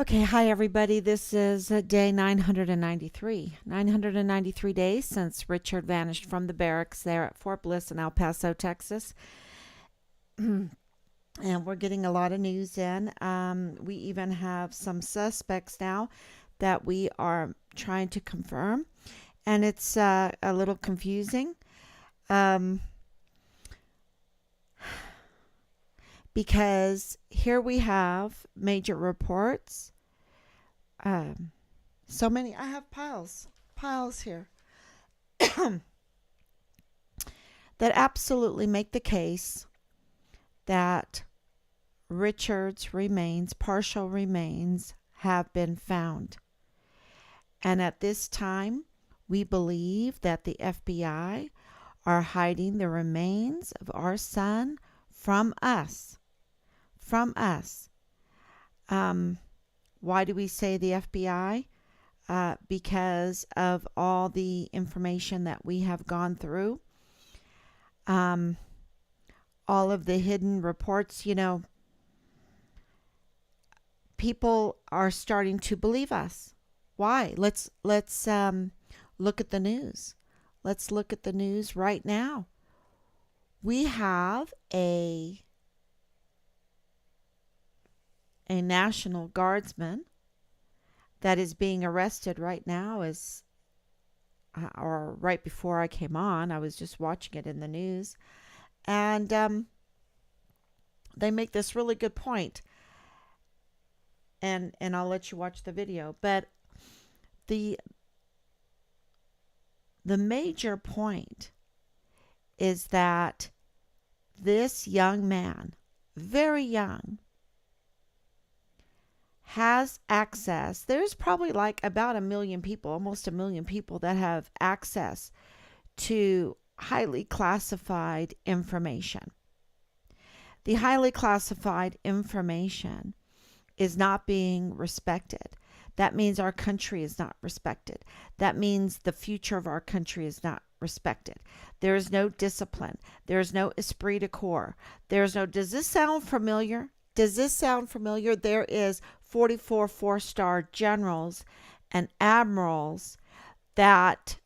Okay, hi everybody. This is day 993. 993 days since Richard vanished from the barracks there at Fort Bliss in El Paso, Texas. And we're getting a lot of news in. We even have some suspects now that we are trying to confirm, and it's a little confusing um, because here we have major reports. Um, so many. I have piles here that absolutely make the case that Richard's remains, partial remains, have been found. And at this time, we believe that the FBI are hiding the remains of our son from us. From us. Why do we say the FBI? Because of all the information that we have gone through. Um, all of the hidden reports, people are starting to believe us. Why? Let's look at the news. Let's look at the news right now. We have a National Guardsman that is being arrested right now, or right before I came on. I was just watching it in the news, and they make this really good point, and I'll let you watch the video. But the the major point is that this young man, very young, has access. There's probably like about a million people, almost a million people that have access to highly classified information. The highly classified information is not being respected. That means our country is not respected. That means the future of our country is not respected. There is no discipline. There is no esprit de corps. There is no, does this sound familiar? Does this sound familiar? There is 44 four-star generals and admirals that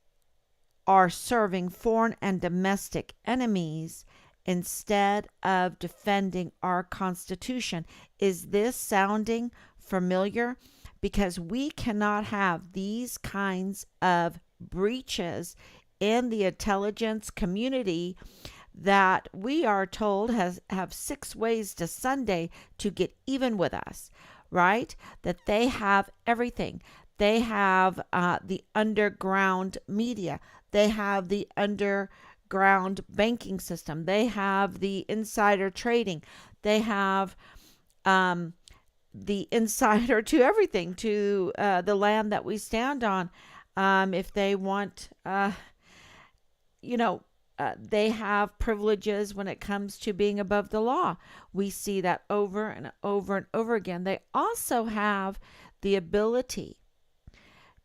are serving foreign and domestic enemies instead of defending our Constitution. Is this sounding familiar? Because we cannot have these kinds of breaches in the intelligence community that we are told have 6 ways to Sunday to get even with us, right? That they have everything. They have the underground media. They have the underground banking system. They have the insider trading. They have the insider to everything, to the land that we stand on. If they want, they have privileges when it comes to being above the law. We see that over and over and over again. They also have the ability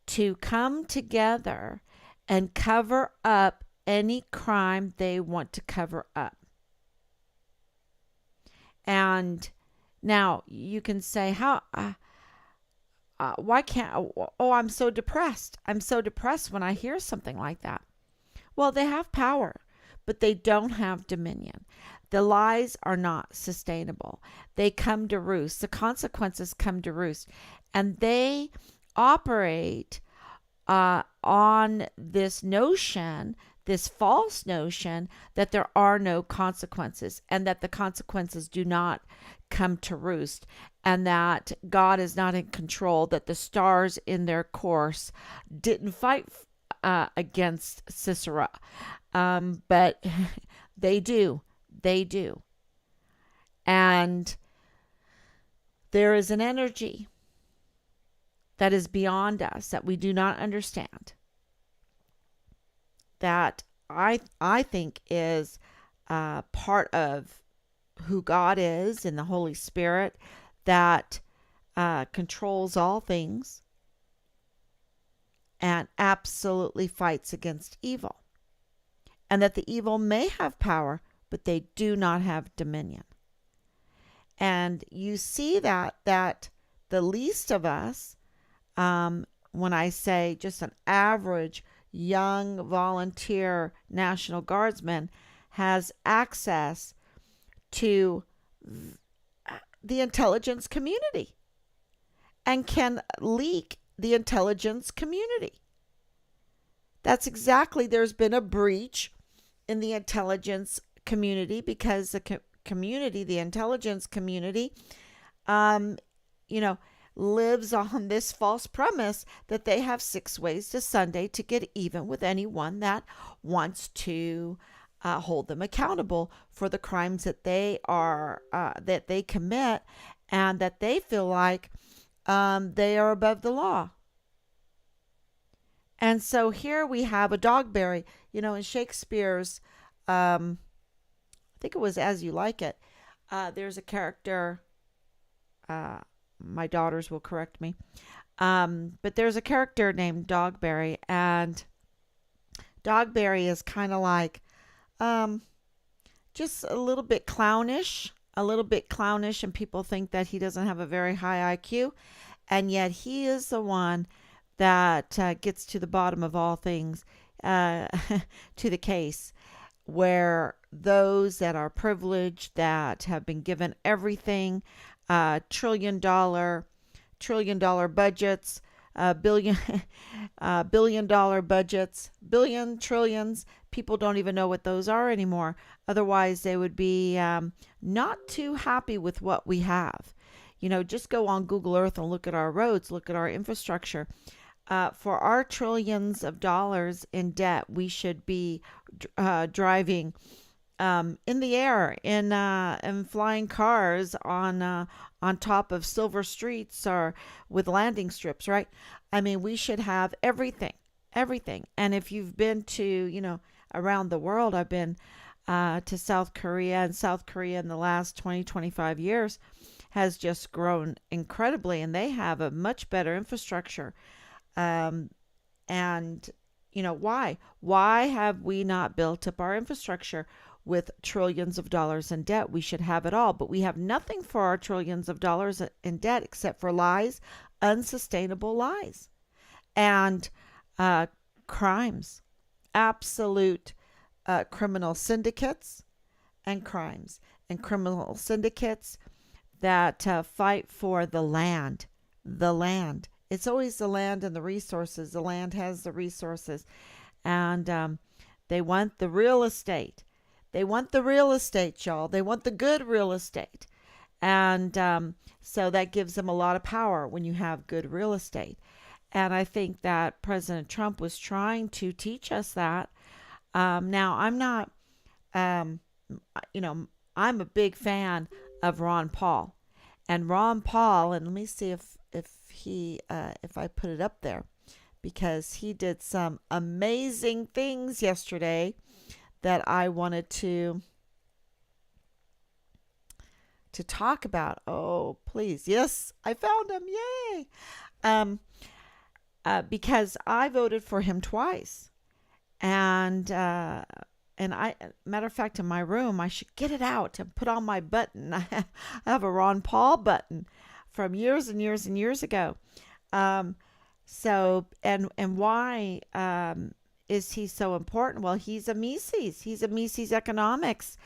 to come together and cover up any crime they want to cover up. And now you can say, why can't, I'm so depressed. I'm so depressed when I hear something like that. Well, they have power, but they don't have dominion. The lies are not sustainable. They come to roost. The consequences come to roost. And they operate on this notion, this false notion, that there are no consequences and that the consequences do not come to roost, and that God is not in control, that the stars in their course didn't fight against Sisera. But they do. They do. And there is an energy that is beyond us that we do not understand, that I think is part of who God is in the Holy Spirit, that controls all things and absolutely fights against evil. And that the evil may have power, but they do not have dominion. And you see that the least of us, when I say just an average young volunteer National Guardsman, has access to the intelligence community and can leak the intelligence community. That's exactly, there's been a breach in the intelligence community because the community, the intelligence community, um, you know, lives on this false premise that they have 6 ways to Sunday to get even with anyone that wants to hold them accountable for the crimes that they commit, and that they feel like they are above the law. And so here we have a Dogberry, in Shakespeare's, I think it was As You Like It. There's a character, uh, my daughters will correct me, but there's a character named Dogberry, and Dogberry is kind of like um, just a little bit clownish, and people think that he doesn't have a very high IQ, and yet he is the one that gets to the bottom of all things, uh, to the case where those that are privileged, that have been given everything, trillion dollar budgets, billion billion-dollar budgets, billion trillions. People don't even know what those are anymore. Otherwise, they would be not too happy with what we have. Just go on Google Earth and look at our roads, look at our infrastructure. For our trillions of dollars in debt, we should be driving in the air in flying cars on top of silver streets, or with landing strips, right? I mean, we should have everything, everything. And if you've been to, around the world, I've been to South Korea, and South Korea in the last 20-25 years has just grown incredibly, and they have a much better infrastructure. Um, and why? Why have we not built up our infrastructure with trillions of dollars in debt? We should have it all, but we have nothing for our trillions of dollars in debt except for lies, unsustainable lies, and crimes, absolute criminal syndicates and crimes, and criminal syndicates that fight for the land, the land. It's always the land and the resources. The land has the resources. And they want the real estate. They want the real estate, y'all. They want the good real estate. And so that gives them a lot of power when you have good real estate. And I think that President Trump was trying to teach us that. Now, I'm not, um, I'm a big fan of Ron Paul. And Ron Paul, and let me see if I put it up there, because he did some amazing things yesterday that I wanted to talk about. Oh, please. Yes, I found him. Yay. Um, because I voted for him twice. And I, matter of fact, in my room, I should get it out and put on my button. I have a Ron Paul button from years and years and years ago. Um, and why is he so important? Well, he's a Mises. He's a Mises economics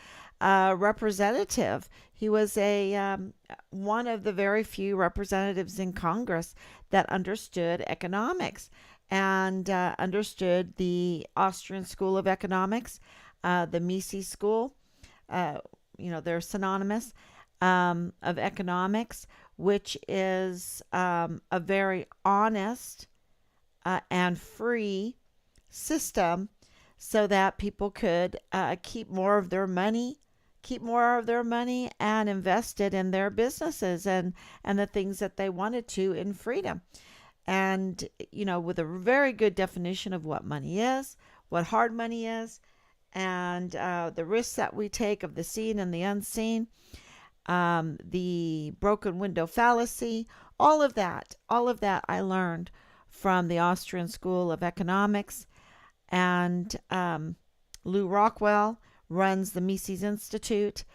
representative. He was one of the very few representatives in Congress that understood economics and understood the Austrian School of Economics, the Mises School. They're synonymous, of economics, which is a very honest and free system, so that people could keep more of their money, and invest it in their businesses and the things that they wanted to, in freedom. And, with a very good definition of what money is, what hard money is, and the risks that we take of the seen and the unseen, the broken window fallacy, all of that I learned from the Austrian School of Economics. And Lou Rockwell runs the Mises Institute,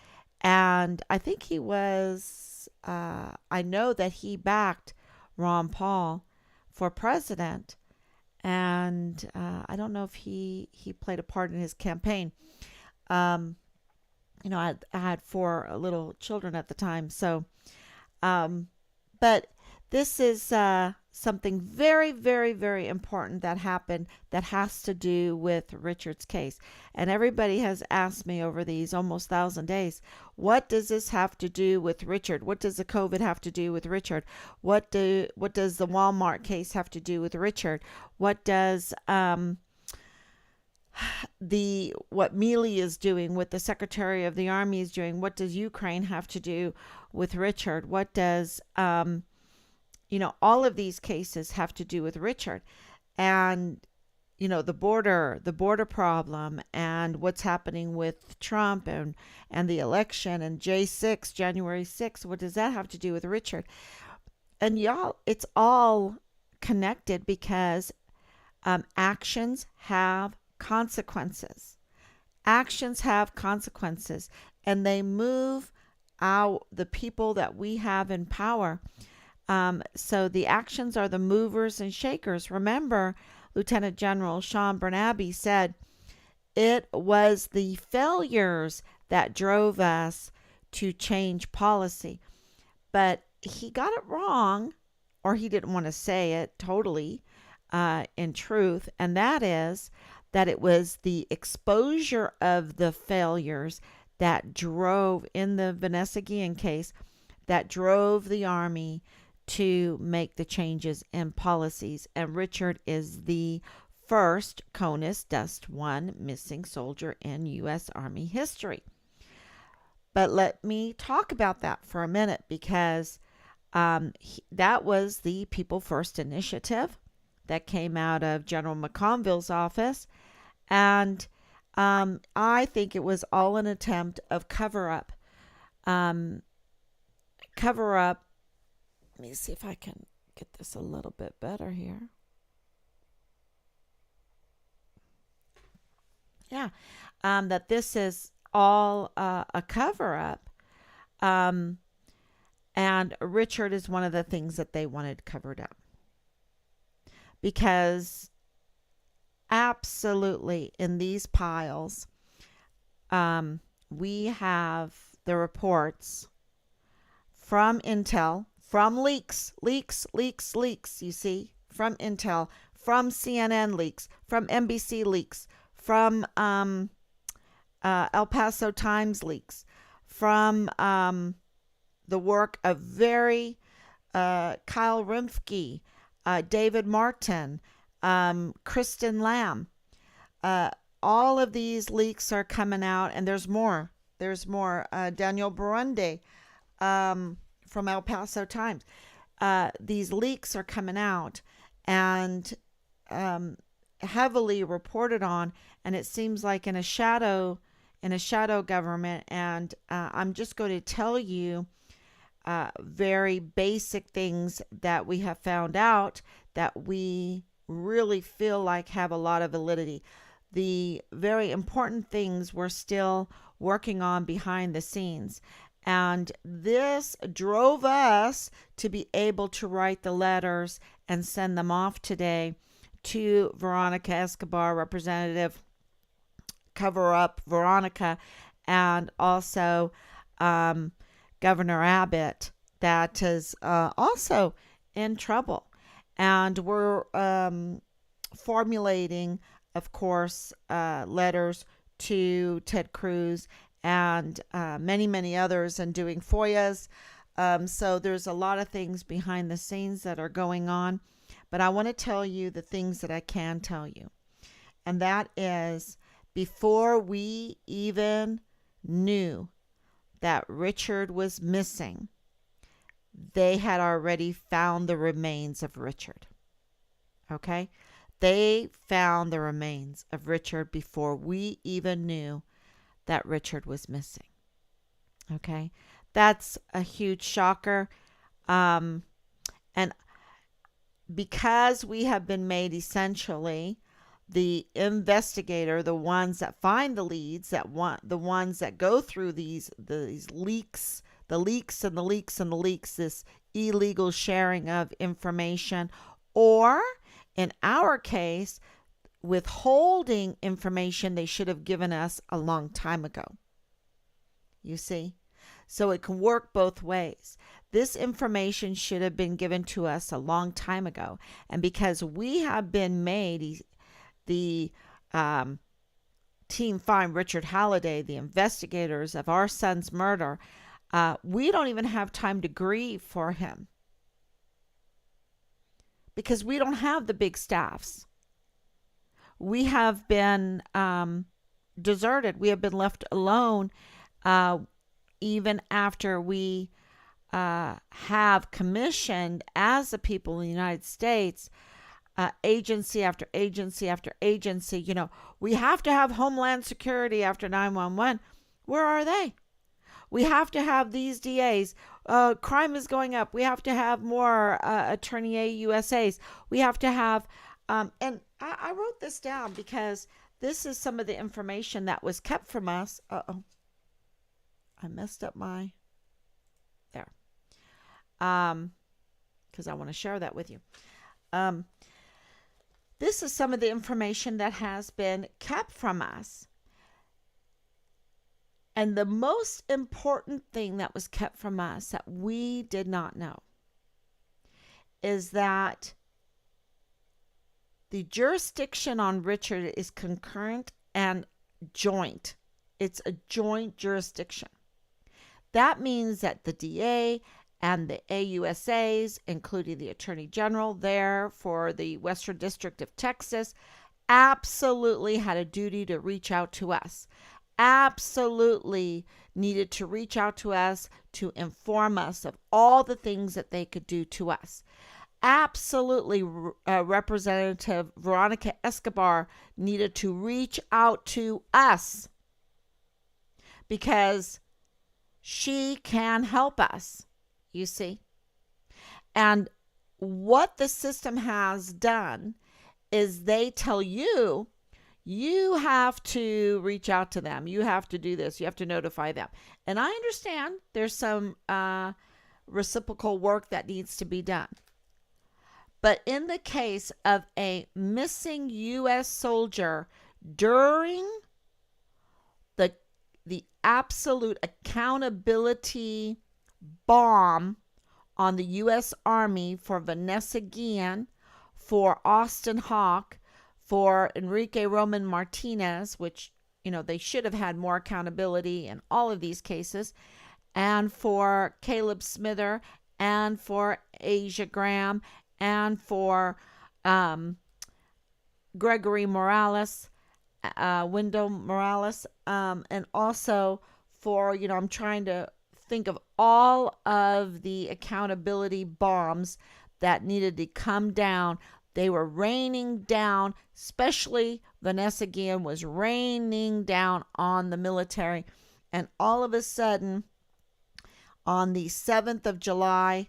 and I think he was because I know that he backed Ron Paul for president, and I don't know if he played a part in his campaign. Um, I had four little children at the time, so um, but this is something very, very, very important that happened that has to do with Richard's case. And everybody has asked me over these almost 1,000 days, what does this have to do with Richard? What does the COVID have to do with Richard? What does the Walmart case have to do with Richard? What does the what Mealy is doing, what the Secretary of the Army is doing? What does Ukraine have to do with Richard? What does all of these cases have to do with Richard, and the border problem, and what's happening with Trump, and the election, and J6, January 6th. What does that have to do with Richard? And y'all, it's all connected because actions have consequences. Actions have consequences, and they move out the people that we have in power. So the actions are the movers and shakers. Remember, Lieutenant General Sean Bernabe said it was the failures that drove us to change policy. But he got it wrong, or he didn't want to say it totally in truth, and that is that it was the exposure of the failures that drove, in the Vanessa Guillen case, that drove the Army to make the changes in policies. And Richard is the first CONUS Dust 1 missing soldier in U.S. Army history. But let me talk about that for a minute, because that was the People First initiative that came out of General McConville's office. And I think it was all an attempt of cover up. Let me see if I can get this a little bit better here. Yeah, that this is all a cover up. And Richard is one of the things that they wanted covered up. Because absolutely, in these piles, we have the reports from Intel, from leaks, you see, from Intel, from CNN leaks, from NBC leaks, from El Paso Times leaks, from the work of Kyle Rimsky, David Martin, Kristen Lamb. All of these leaks are coming out, and there's more. Daniel Burundi from El Paso Times. These leaks are coming out and heavily reported on, and it seems like in a shadow government. And I'm just going to tell you very basic things that we have found out that we really feel like have a lot of validity. The very important things we're still working on behind the scenes. And this drove us to be able to write the letters and send them off today to Veronica Escobar, Representative Cover Up Veronica, and also Governor Abbott, that is also in trouble. And we're formulating, of course, letters to Ted Cruz and many, many others, and doing FOIAs. So there's a lot of things behind the scenes that are going on. But I want to tell you the things that I can tell you. And that is, before we even knew that Richard was missing, they had already found the remains of Richard. Okay? They found the remains of Richard before we even knew that Richard was missing. Okay? That's a huge shocker. And because we have been made essentially the investigator, the ones that find the leads, the ones that go through these leaks the leaks and the leaks and the leaks, this illegal sharing of information, or in our case, withholding information they should have given us a long time ago. You see? So it can work both ways. This information should have been given to us a long time ago. And because we have been made, the team Find Richard Halliday, the investigators of our son's murder, we don't even have time to grieve for him because we don't have the big staffs. We have been deserted. We have been left alone even after we have commissioned, as the people in the United States, agency after agency after agency. You know, we have to have Homeland Security after 911. Where are they? We have to have these DAs. Crime is going up. We have to have more attorney AUSAs. We have to have, and I wrote this down because this is some of the information that was kept from us. Uh-oh. I messed up my, there. Because I want to share that with you. This is some of the information that has been kept from us. And the most important thing that was kept from us that we did not know is that the jurisdiction on Richard is concurrent and joint. It's a joint jurisdiction. That means that the DA and the AUSAs, including the Attorney General there for the Western District of Texas, absolutely had a duty to reach out to us. Absolutely needed to reach out to us to inform us of all the things that they could do to us. Absolutely, Representative Veronica Escobar needed to reach out to us because she can help us, you see. And what the system has done is they tell you, you have to reach out to them. You have to do this. You have to notify them. And I understand there's some reciprocal work that needs to be done. But in the case of a missing U.S. soldier during the absolute accountability bomb on the U.S. Army for Vanessa Guillen, for Austin Hawk, for Enrique Roman Martinez, which, you know, they should have had more accountability in all of these cases, and for Caleb Smither, and for Asia Graham, and for Gregory Morales, Wendell Morales, and also for, you know, I'm trying to think of all of the accountability bombs that needed to come down. They were raining down, especially Vanessa Guillen was raining down on the military. And all of a sudden, on the 7th of July,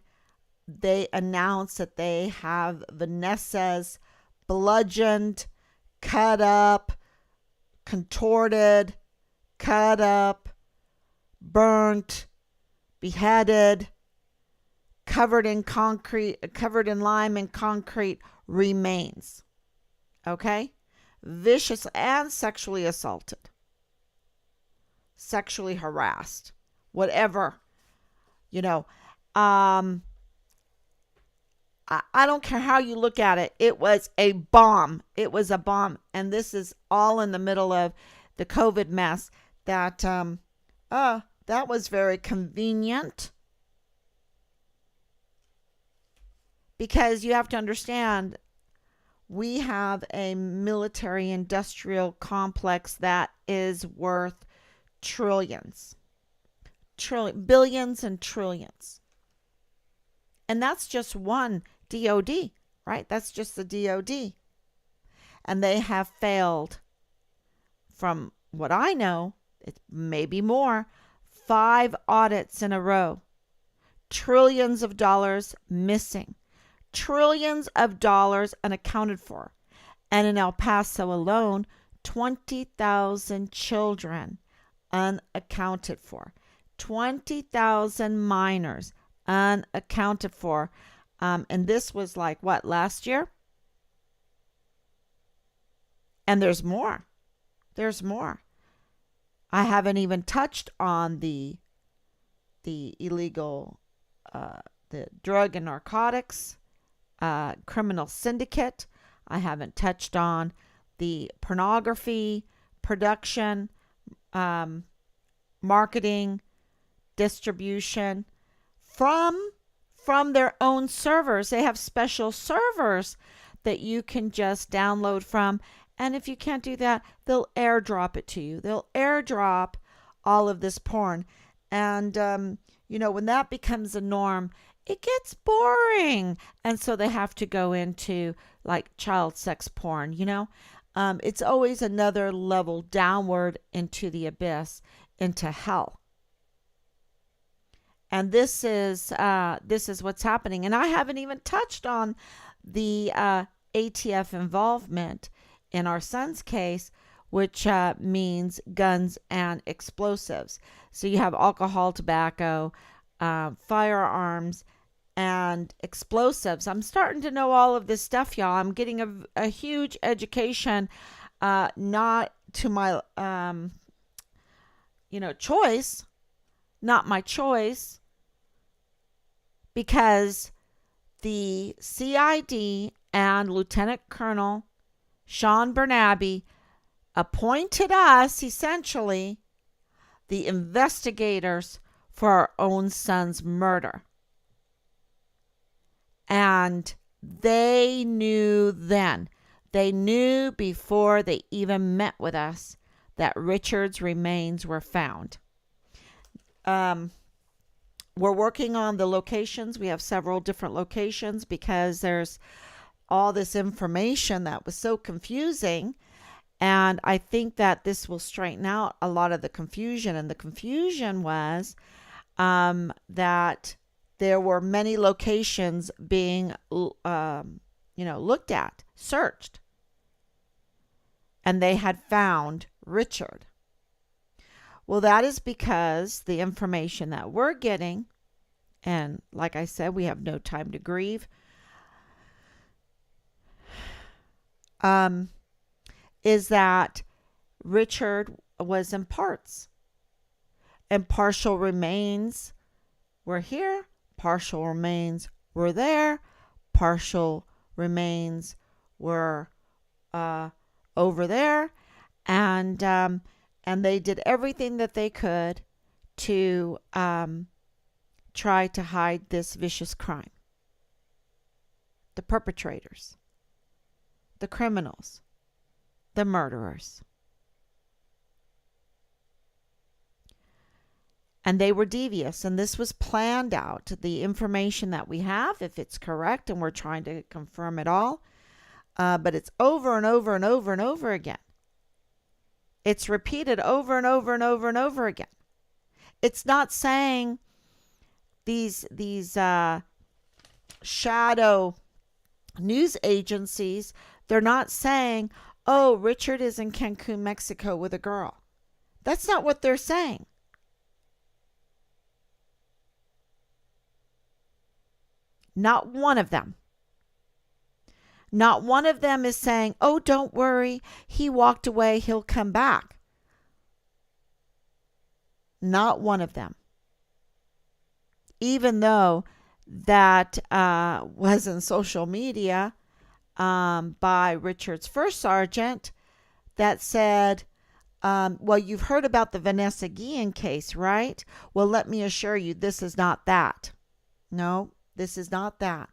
they announced that they have Vanessa's bludgeoned, cut up, contorted, cut up, burnt, beheaded, covered in concrete, covered in lime and concrete remains. Okay? Vicious and sexually assaulted, sexually harassed, whatever, you know. I don't care how you look at it. It was a bomb. It was a bomb. And this is all in the middle of the COVID mess that was very convenient. Because you have to understand, we have a military industrial complex that is worth trillions, billions and trillions. And that's just one DOD, right? That's just the DOD. And they have failed, from what I know, it may be more, 5 audits in a row. Trillions of dollars missing. Trillions of dollars unaccounted for. And in El Paso alone, 20,000 children unaccounted for. 20,000 minors unaccounted for. And this was like what, last year? And there's more. There's more. I haven't even touched on the illegal, the drug and narcotics, criminal syndicate. I haven't touched on the pornography production, marketing, distribution from their own servers. They have special servers that you can just download from. And if you can't do that, they'll airdrop it to you. They'll airdrop all of this porn. And, when that becomes a norm, it gets boring. And so they have to go into like child sex porn, It's always another level downward into the abyss, into hell. And this is what's happening. And I haven't even touched on the ATF involvement in our son's case, which means guns and explosives. So you have alcohol, tobacco, firearms, and explosives. I'm starting to know all of this stuff, y'all. I'm getting a huge education, not to my, choice, not my choice, because the CID and Lieutenant Colonel Sean Bernabe appointed us, essentially, the investigators for our own son's murder. And they knew then, they knew before they even met with us, that Richard's remains were found. We're working on the locations. We have several different locations because there's all this information that was so confusing. And I think that this will straighten out a lot of the confusion. And the confusion was that there were many locations being, looked at, searched. And they had found Richard. Well, that is because the information that we're getting, and like I said, we have no time to grieve, is that Richard was in parts. And partial remains were here, partial remains were there, partial remains were over there, and they did everything that they could to try to hide this vicious crime. The perpetrators, the criminals, the murderers. And they were devious, and this was planned out. The information that we have, if it's correct, and we're trying to confirm it all, but it's over and over and over and over again. It's repeated over and over and over and over again. It's not saying these shadow news agencies, they're not saying, oh, Richard is in Cancun, Mexico with a girl. That's not what they're saying. Not one of them. Not one of them is saying, oh, don't worry, he walked away, he'll come back. Not one of them. Even though that was in social media by Richard's first sergeant that said, well, you've heard about the Vanessa Guillen case, right? Well, let me assure you, this is not that. No, this is not that.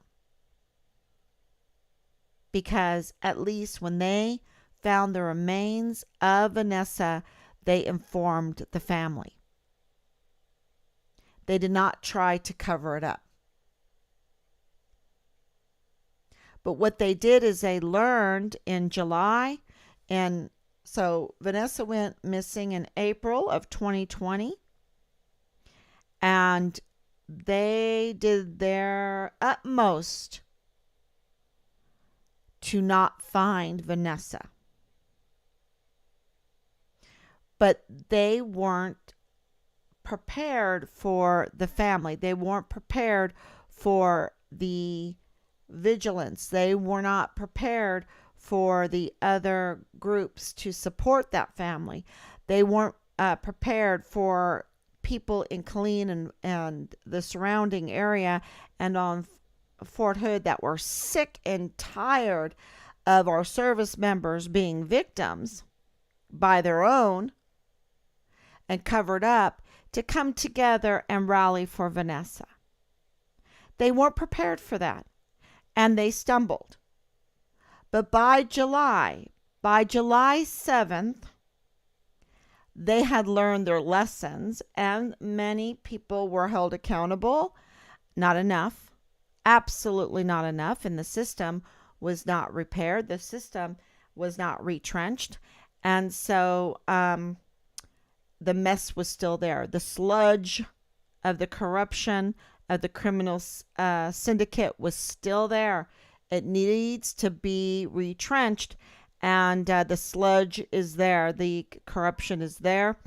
Because at least when they found the remains of Vanessa, they informed the family. They did not try to cover it up. But what they did is they learned in July, and so Vanessa went missing in April of 2020, and they did their utmost to not find Vanessa. But they weren't prepared for the family. They weren't prepared for the vigilance. They were not prepared for the other groups to support that family. They weren't prepared for people in Killeen and the surrounding area and on Fort Hood that were sick and tired of our service members being victims by their own and covered up to come together and rally for Vanessa. They weren't prepared for that, and they stumbled. But by July 7th, they had learned their lessons, and many people were held accountable. Not enough, absolutely not enough, and the system was not repaired. The system was not retrenched, and so the mess was still there. The sludge of the corruption of the criminal syndicate was still there. It needs to be retrenched, and the sludge is there. The corruption is there,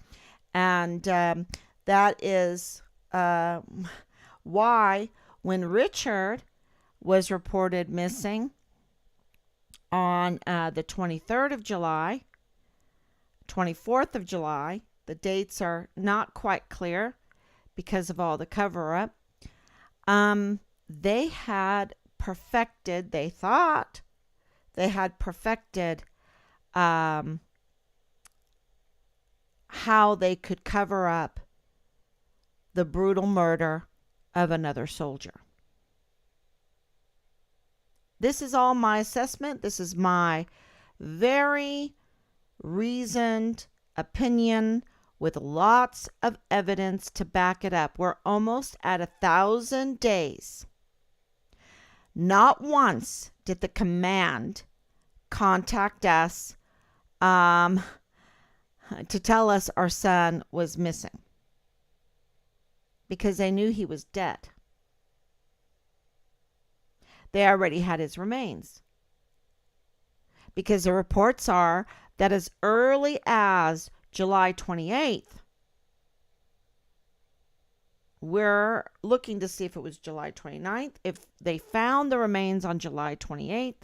and that is why when Richard was reported missing on the 23rd of July, 24th of July, the dates are not quite clear because of all the cover-up. They had perfected, they thought they had perfected how they could cover up the brutal murder of another soldier. This is all my assessment. This is my very reasoned opinion with lots of evidence to back it up. We're almost at 1,000 days. Not once did the command contact us to tell us our son was missing, because they knew he was dead. They already had his remains, because the reports are that as early as July 28th, we're looking to see if it was July 29th. If they found the remains on July 28th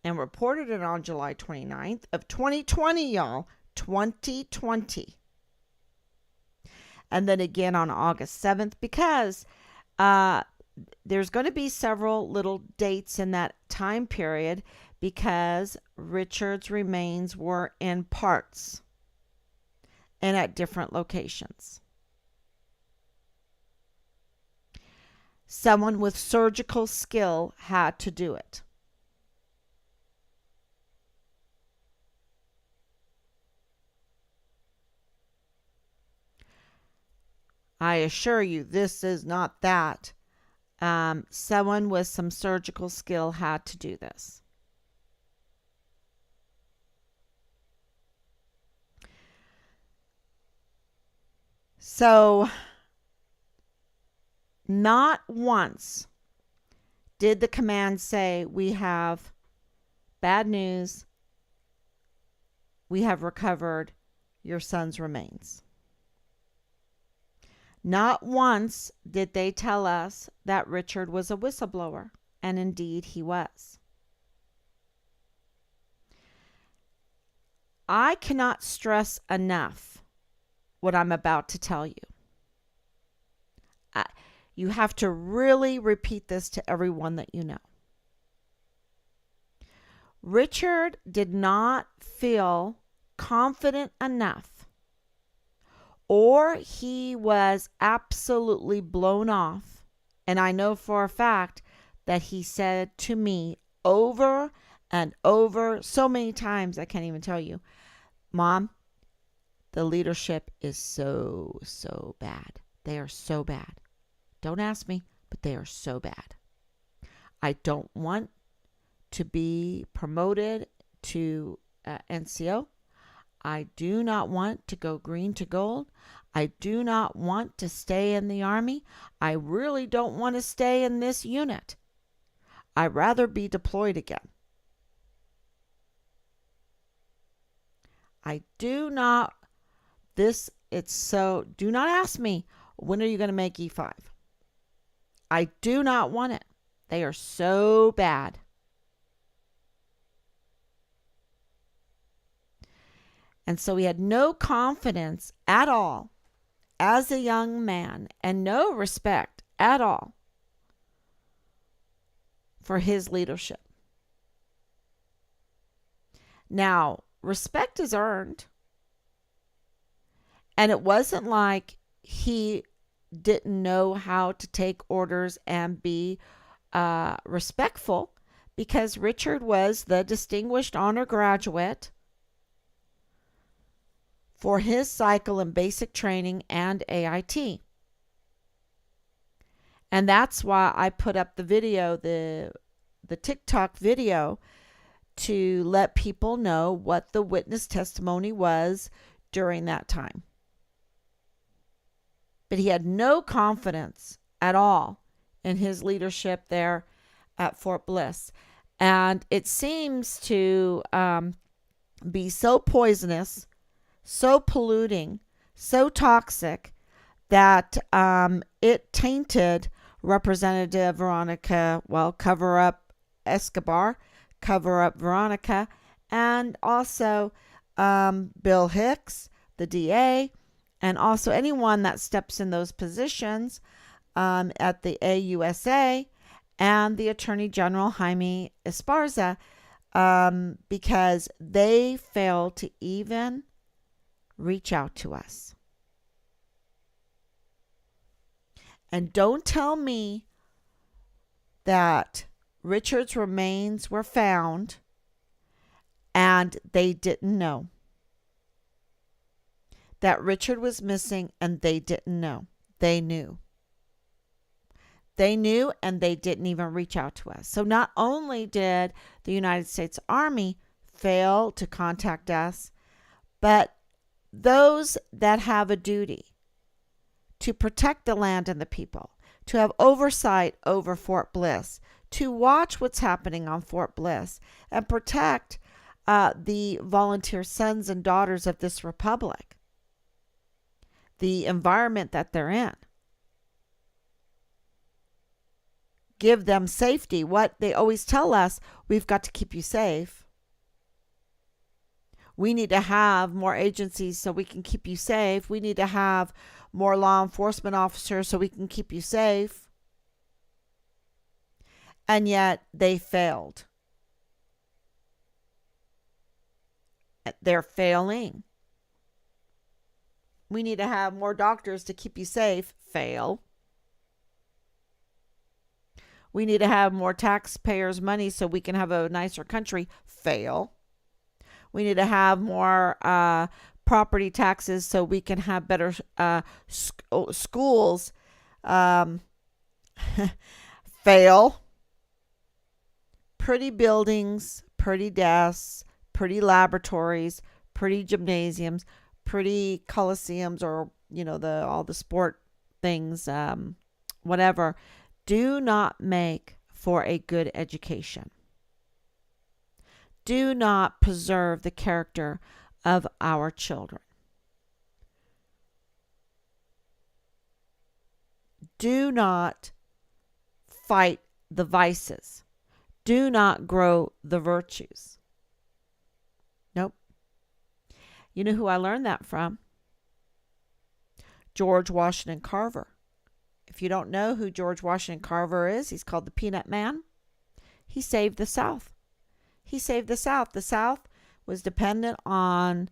and reported it on July 29th of 2020, y'all, 2020. And then again on August 7th, because there's going to be several little dates in that time period, because Richard's remains were in parts and at different locations. Someone with surgical skill had to do it. I assure you, this is not that. Someone with some surgical skill had to do this. So, not once did the command say, "We have bad news. We have recovered your son's remains." Not once did they tell us that Richard was a whistleblower, and indeed he was. I cannot stress enough what I'm about to tell you. You have to really repeat this to everyone that you know. Richard did not feel confident enough, or he was absolutely blown off. And I know for a fact that he said to me over and over, so many times I can't even tell you, "Mom, the leadership is so bad. They are so bad. Don't ask me, but they are so bad. I don't want to be promoted to NCO. I do not want to go green to gold. I do not want to stay in the Army. I really don't want to stay in this unit. I'd rather be deployed again. I do not, this it's so, do not ask me, when are you going to make E5? I do not want it. They are so bad. And so he had no confidence at all as a young man and no respect at all for his leadership. Now, respect is earned. And it wasn't like he didn't know how to take orders and be respectful, because Richard was the distinguished honor graduate for his cycle in basic training and AIT. And that's why I put up the video, the TikTok video, to let people know what the witness testimony was during that time. But he had no confidence at all in his leadership there at Fort Bliss. And it seems to be so poisonous, so polluting, so toxic that it tainted Representative Veronica, cover up Escobar, cover up Veronica, and also Bill Hicks, the DA, and also anyone that steps in those positions at the AUSA, and the Attorney General Jaime Esparza, because they failed to even reach out to us. And don't tell me that Richard's remains were found and they didn't know. That Richard was missing and they didn't know. They knew. They knew, and they didn't even reach out to us. So not only did the United States Army fail to contact us, but those that have a duty to protect the land and the people, to have oversight over Fort Bliss, to watch what's happening on Fort Bliss, and protect the volunteer sons and daughters of this republic, the environment that they're in. Give them safety. What they always tell us, we've got to keep you safe. We need to have more agencies so we can keep you safe. We need to have more law enforcement officers so we can keep you safe. And yet they failed. They're failing. We need to have more doctors to keep you safe. Fail. We need to have more taxpayers' money so we can have a nicer country. Fail. We need to have more property taxes so we can have better schools. Fail. Pretty buildings, pretty desks, pretty laboratories, pretty gymnasiums, pretty coliseums, or all the sport things, whatever, do not make for a good education. Do not preserve the character of our children. Do not fight the vices. Do not grow the virtues. Nope. You know who I learned that from? George Washington Carver. If you don't know who George Washington Carver is, he's called the Peanut Man. He saved the South. He saved the South. The South was dependent on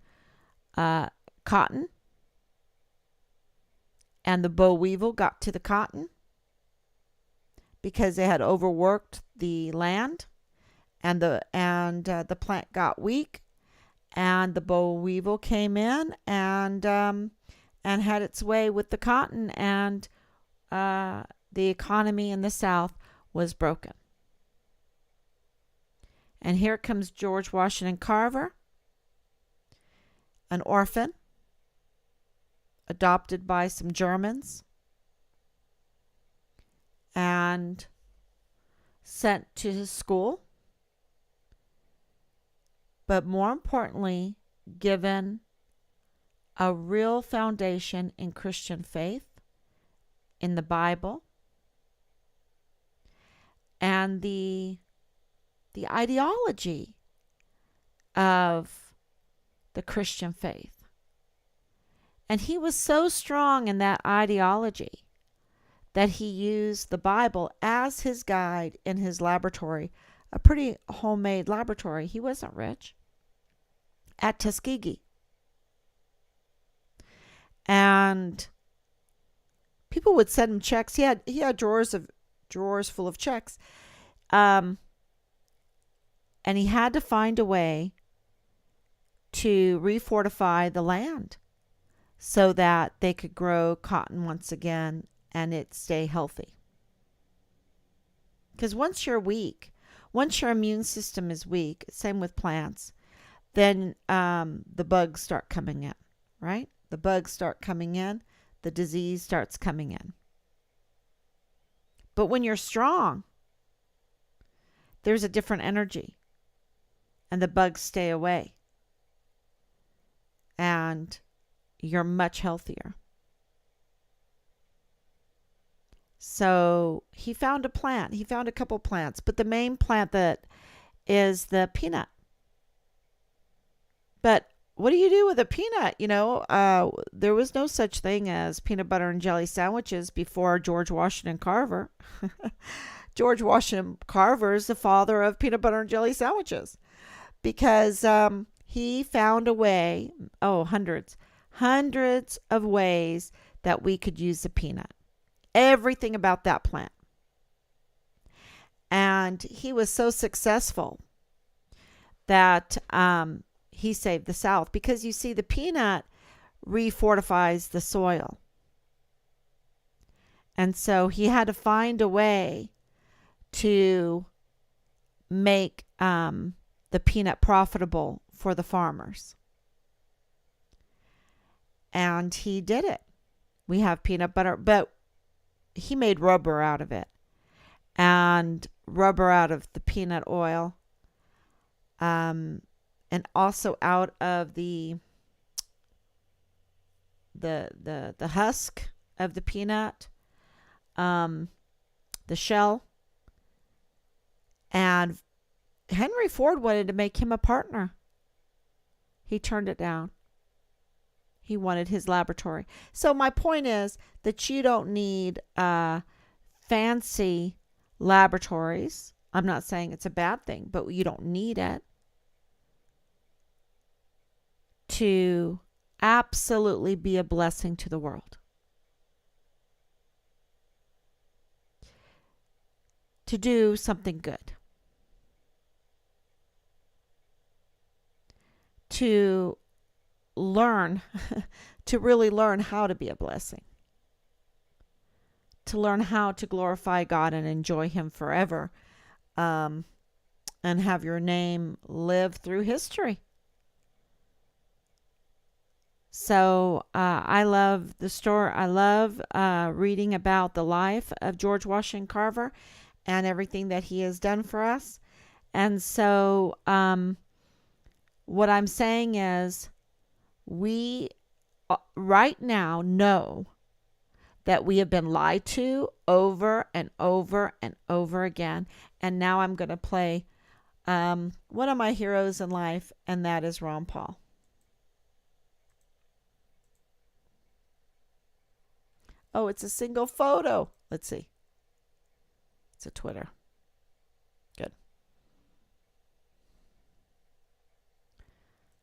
cotton, and the boll weevil got to the cotton because they had overworked the land, and the plant got weak, and the boll weevil came in and had its way with the cotton, and the economy in the South was broken. And here comes George Washington Carver, an orphan, adopted by some Germans, and sent to his school, but more importantly, given a real foundation in Christian faith, in the Bible, and the ideology of the Christian faith. And he was so strong in that ideology that he used the Bible as his guide in his laboratory, a pretty homemade laboratory. He wasn't rich, at Tuskegee. And people would send him checks. He had drawers full of checks. And he had to find a way to refortify the land so that they could grow cotton once again and it stay healthy. Because once you're weak, once your immune system is weak, same with plants, then the bugs start coming in, right? The bugs start coming in, the disease starts coming in. But when you're strong, there's a different energy, and the bugs stay away, and you're much healthier. So he found a plant. He found a couple plants, but the main plant that is the peanut. But what do you do with a peanut? There was no such thing as peanut butter and jelly sandwiches before George Washington Carver. George Washington Carver is the father of peanut butter and jelly sandwiches because he found a way, hundreds of ways that we could use the peanut. Everything about that plant. And he was so successful that he saved the South, because you see, the peanut refortifies the soil. And so he had to find a way to make the peanut profitable for the farmers. And he did it. We have peanut butter, but he made rubber out of it, and rubber out of the peanut oil, and also out of the husk of the peanut, the shell. And Henry Ford wanted to make him a partner. He turned it down. He wanted his laboratory. So my point is that you don't need fancy laboratories. I'm not saying it's a bad thing, but you don't need it to absolutely be a blessing to the world. To do something good. To learn, to really learn how to be a blessing. To learn how to glorify God and enjoy Him forever. And have your name live through history. So I love the story. I love reading about the life of George Washington Carver and everything that he has done for us. And so what I'm saying is, we right now know that we have been lied to over and over and over again. And now I'm going to play one of my heroes in life, and that is Ron Paul. Oh, it's a single photo. Let's see. It's a Twitter. Good.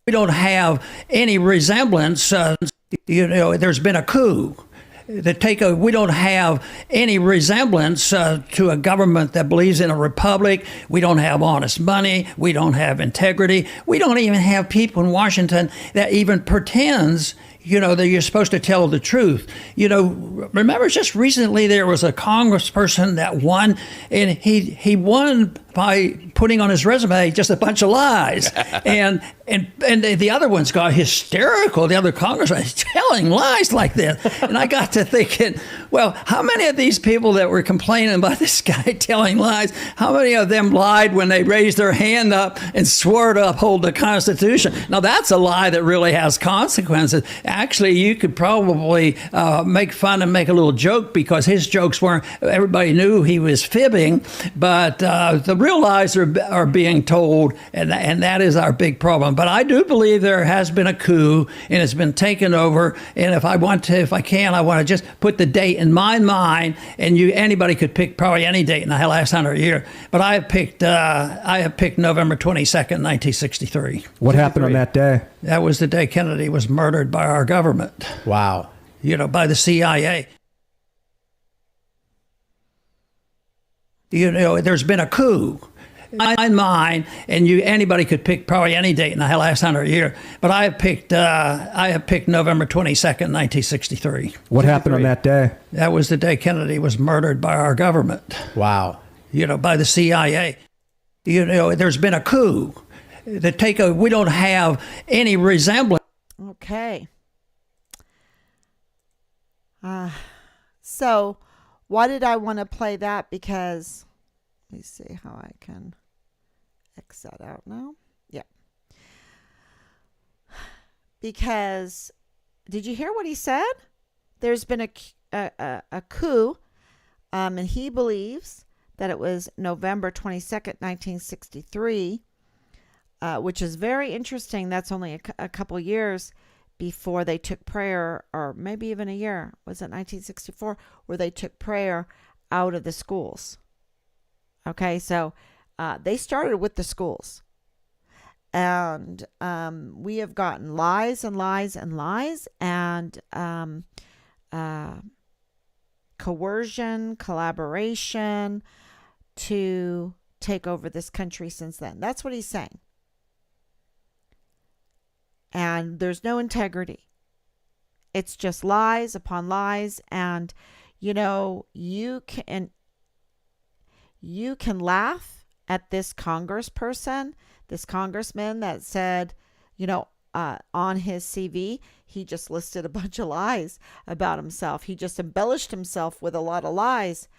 We don't have any resemblance. There's been a coup. We don't have any resemblance to a government that believes in a republic. We don't have honest money. We don't have integrity. We don't even have people in Washington that even pretends, that you're supposed to tell the truth. Remember just recently there was a congressperson that won, and he won by putting on his resume just a bunch of lies. and the other ones got hysterical. The other congressmen telling lies like this. And I got to thinking, well, how many of these people that were complaining about this guy telling lies, how many of them lied when they raised their hand up and swore to uphold the Constitution? Now, that's a lie that really has consequences. Actually, you could probably make fun and make a little joke because his jokes weren't, everybody knew he was fibbing, but the real lies are being told, and that is our big problem. But I do believe there has been a coup, and it's been taken over, and if I want to just put the date in my mind, and anybody could pick probably any date in the last 100 years, but I have picked November 22nd, 1963. What happened on that day? That was the day Kennedy was murdered by our government. Wow. By the CIA. There's been a coup in my mind, and anybody could pick probably any date in the last 100 years, but I have picked November 22nd, 1963. What happened on that day? That was the day Kennedy was murdered by our government. Wow. By the CIA. There's been a coup. We don't have any resemblance. Okay. So why did I want to play that? Because let me see how I can X that out now. Yeah. Because did you hear what he said? There's been a coup, and he believes that it was November 22nd, 1963, which is very interesting. That's only a couple years before they took prayer, or maybe even a year, was it 1964, where they took prayer out of the schools. Okay, so they started with the schools. And we have gotten lies and lies and lies, and coercion, collaboration to take over this country since then. That's what he's saying. And there's no integrity. It's just lies upon lies. And, you can laugh at this congressman that said, on his CV, he just listed a bunch of lies about himself. He just embellished himself with a lot of lies.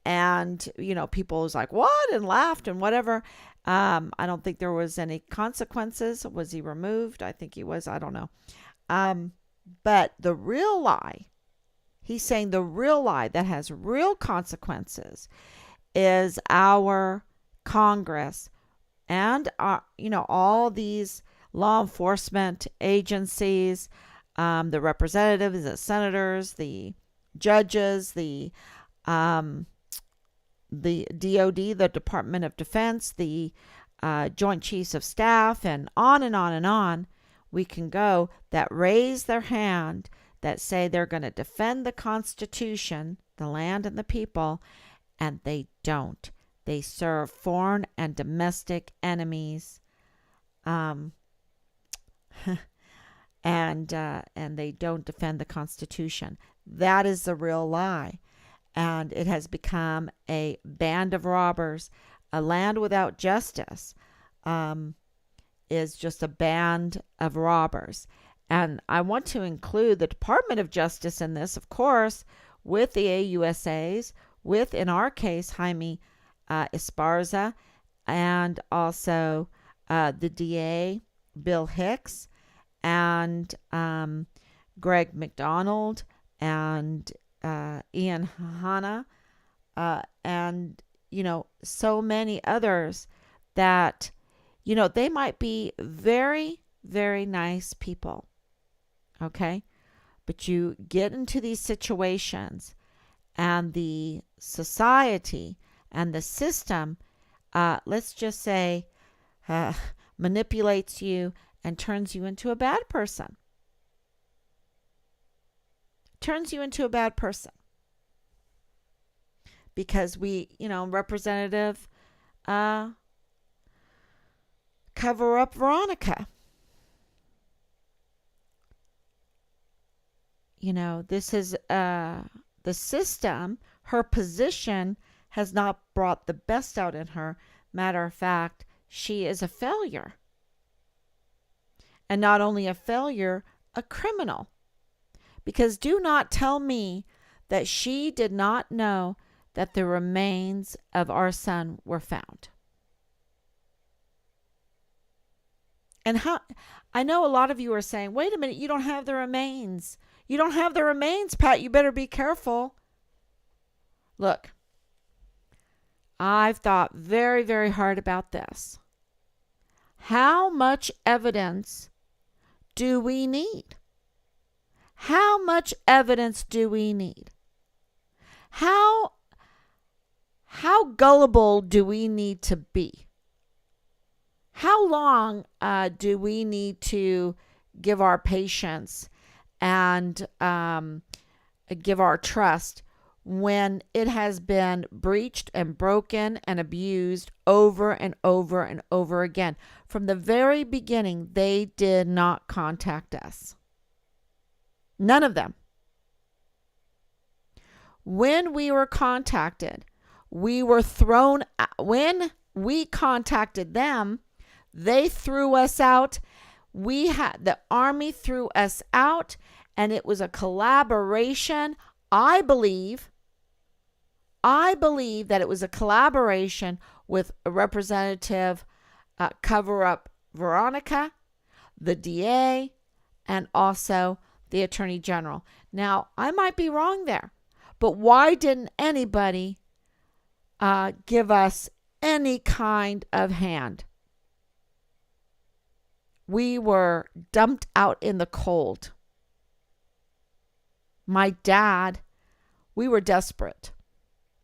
And, people was like, what? And laughed and whatever. I don't think there was any consequences. Was he removed? I think he was. I don't know. But the real lie, he's saying the real lie that has real consequences is our Congress and, all these law enforcement agencies, the representatives, the senators, the judges, the DOD, the Department of Defense, the Joint Chiefs of Staff, and on and on and on we can go, that raise their hand, that say they're going to defend the Constitution, the land and the people, and they don't. They serve foreign and domestic enemies, and they don't defend the Constitution. That is the real lie. And it has become a band of robbers. A land without justice is just a band of robbers. And I want to include the Department of Justice in this, of course, with the AUSAs, with, in our case, Jaime Esparza, and also the DA, Bill Hicks, and Greg McDonald, and Ian Hanna, and, so many others that, they might be very, very nice people. Okay. But you get into these situations and the society and the system, let's just say, manipulates you and turns you into a bad person. Because we, Representative cover up Veronica. This is the system. Her position has not brought the best out in her. Matter of fact, she is a failure. And not only a failure, a criminal. Because do not tell me that she did not know that the remains of our son were found. And how I know a lot of you are saying, wait a minute, you don't have the remains. You don't have the remains, Pat. You better be careful. Look, I've thought very, very hard about this. How much evidence do we need? How much evidence do we need? How gullible do we need to be? How long do we need to give our patience and give our trust when it has been breached and broken and abused over and over and over again? From the very beginning, they did not contact us. None of them. When we were contacted, we were thrown out. When we contacted them, they threw us out. The Army threw us out, and it was a collaboration. I believe that it was a collaboration with Representative Cover-Up Veronica, the DA, and also the Attorney General. Now, I might be wrong there, but why didn't anybody give us any kind of hand? We were dumped out in the cold. My dad, we were desperate.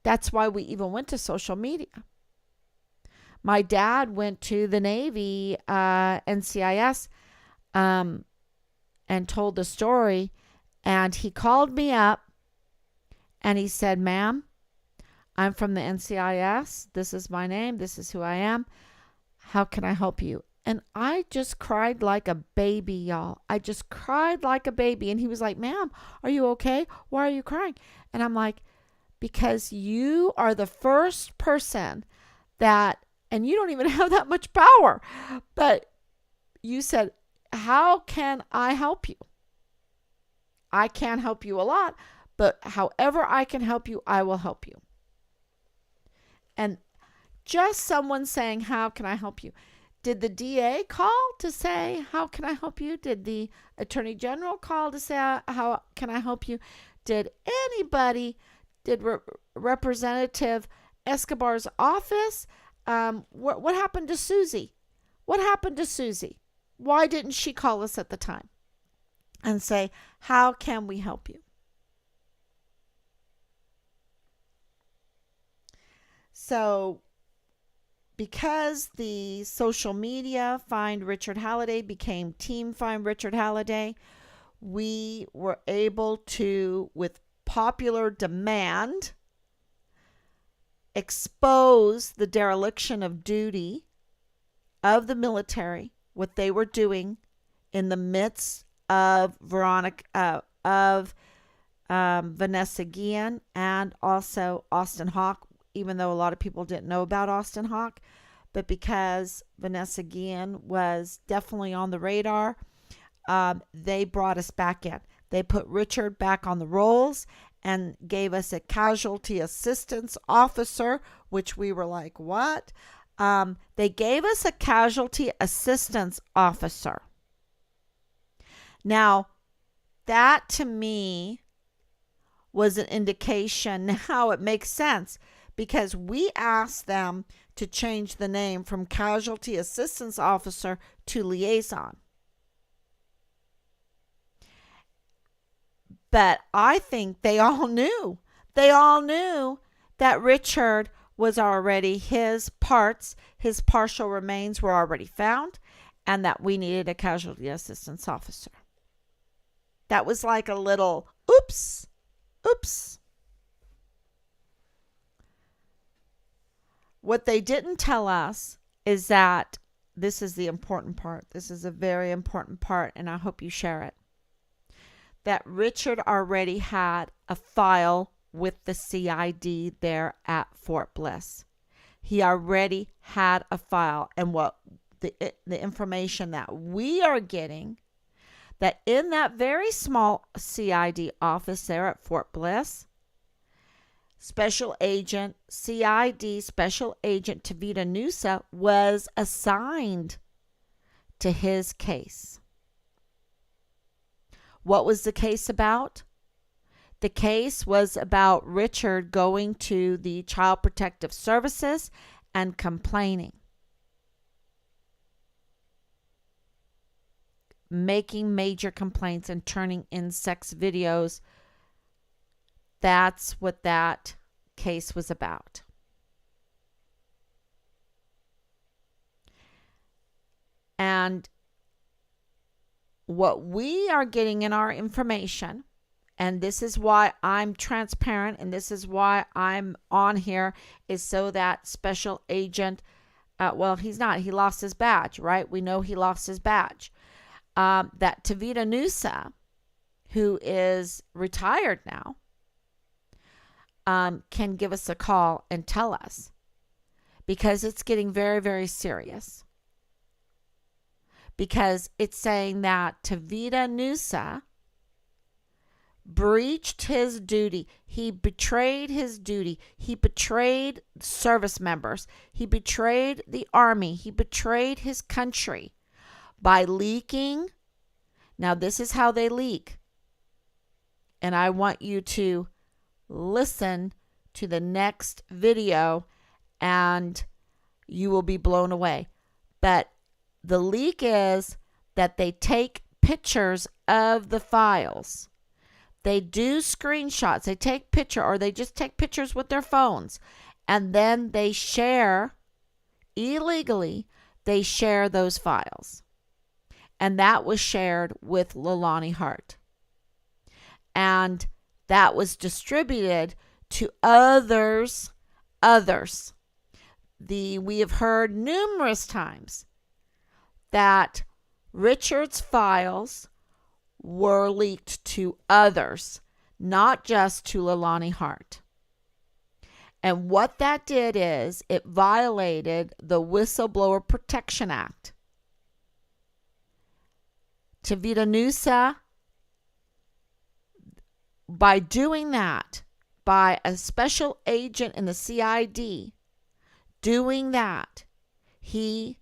That's why we even went to social media. My dad went to the Navy, NCIS, and told the story. And he called me up and he said, ma'am, I'm from the NCIS. This is my name. This is who I am. How can I help you? And I just cried like a baby, y'all. I just cried like a baby. And he was like, ma'am, are you okay? Why are you crying? And I'm like, because you are the first person that, and you don't even have that much power, but you said, how can I help you? I can't help you a lot, but however I can help you, I will help you. And just someone saying, how can I help you? Did the DA call to say, how can I help you? Did the Attorney General call to say, how can I help you? Did anybody, Representative Escobar's office? What happened to Susie? What happened to Susie? Why didn't she call us at the time and say, how can we help you? So, because the social media Find Richard Halliday became Team Find Richard Halliday, we were able to, with popular demand, expose the dereliction of duty of the military, what they were doing in the midst of Vanessa Guillen and also Austin Hawk, even though a lot of people didn't know about Austin Hawk. But because Vanessa Guillen was definitely on the radar, they brought us back in. They put Richard back on the rolls and gave us a casualty assistance officer, which we were like, what? They gave us a casualty assistance officer. Now, that to me was an indication. Now it makes sense, because we asked them to change the name from Casualty Assistance Officer to Liaison. But I think they all knew. They all knew that Richard was already, his partial remains were already found, and that we needed a Casualty Assistance Officer. That was like a little oops. What they didn't tell us is that, this is the important part. This is a very important part, and I hope you share it. That Richard already had a file with the CID there at Fort Bliss. He already had a file. And what the information that we are getting, that in that very small CID office there at Fort Bliss, Special Agent, CID Special Agent Tavita Nusa was assigned to his case. What was the case about? The case was about Richard going to the Child Protective Services and complaining, making major complaints and turning in sex videos. That's what that case was about. And what we are getting in our information, and this is why I'm transparent and this is why I'm on here, is so that Special Agent, well, he's not. He lost his badge, right? We know he lost his badge. That Tavita Nusa, who is retired now, can give us a call and tell us, because it's getting very, very serious. Because it's saying that Tavita Nusa breached his duty. He betrayed his duty. He betrayed service members. He betrayed the Army. He betrayed his country by leaking. Now, this is how they leak. And I want you to listen to the next video and you will be blown away. But the leak is that they take pictures of the files. They do screenshots. They take picture, or they just take pictures with their phones, and then they share illegally. They share those files, and that was shared with Leilani Hart, and that was distributed to others. We have heard numerous times that Richard's files were leaked to others, not just to Leilani Hart. And what that did is it violated the Whistleblower Protection Act. Tavita Nusa, by doing that, by a special agent in the CID doing that, he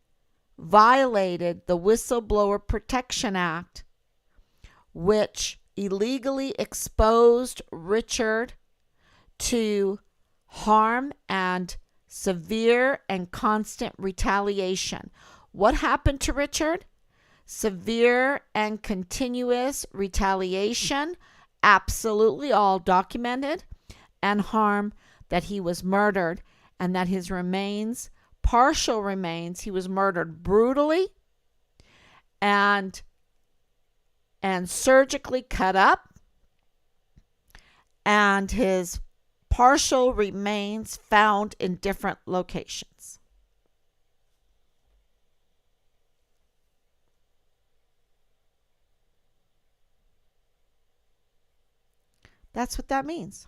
violated the Whistleblower Protection Act, which illegally exposed Richard to harm and severe and constant retaliation. What happened to Richard? Severe and continuous retaliation, absolutely all documented, and harm, that he was murdered, and that his remains, partial remains, he was murdered brutally and surgically cut up, and his partial remains found in different locations. That's what that means.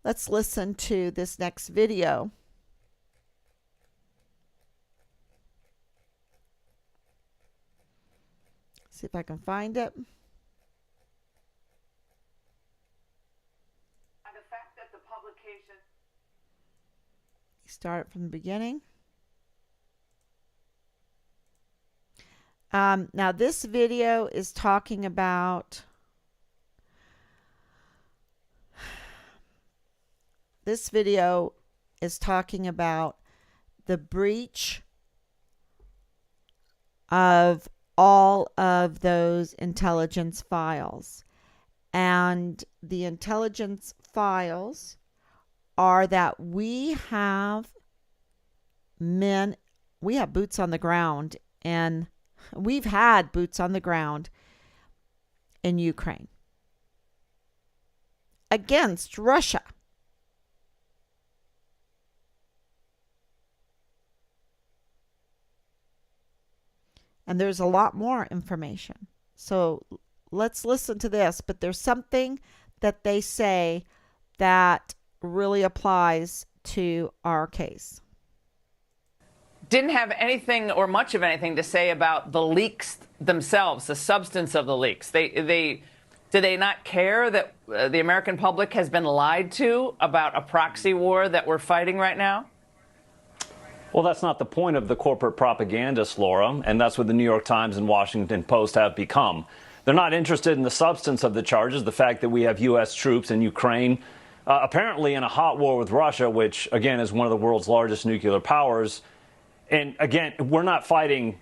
Let's listen to this next video. See if I can find it. And the fact that the publication... Start from the beginning. Now this video is talking about... This video is talking about the breach of all of those intelligence files. And the intelligence files are that we have boots on the ground, and we've had boots on the ground in Ukraine against Russia. And there's a lot more information. So let's listen to this. But there's something that they say that really applies to our case. Didn't have anything or much of anything to say about the leaks themselves, the substance of the leaks. Do they not care that the American public has been lied to about a proxy war that we're fighting right now? Well, that's not the point of the corporate propagandists, Laura, and that's what the New York Times and Washington Post have become. They're not interested in the substance of the charges, the fact that we have U.S. troops in Ukraine, apparently in a hot war with Russia, which, again, is one of the world's largest nuclear powers. And, again, we're not fighting,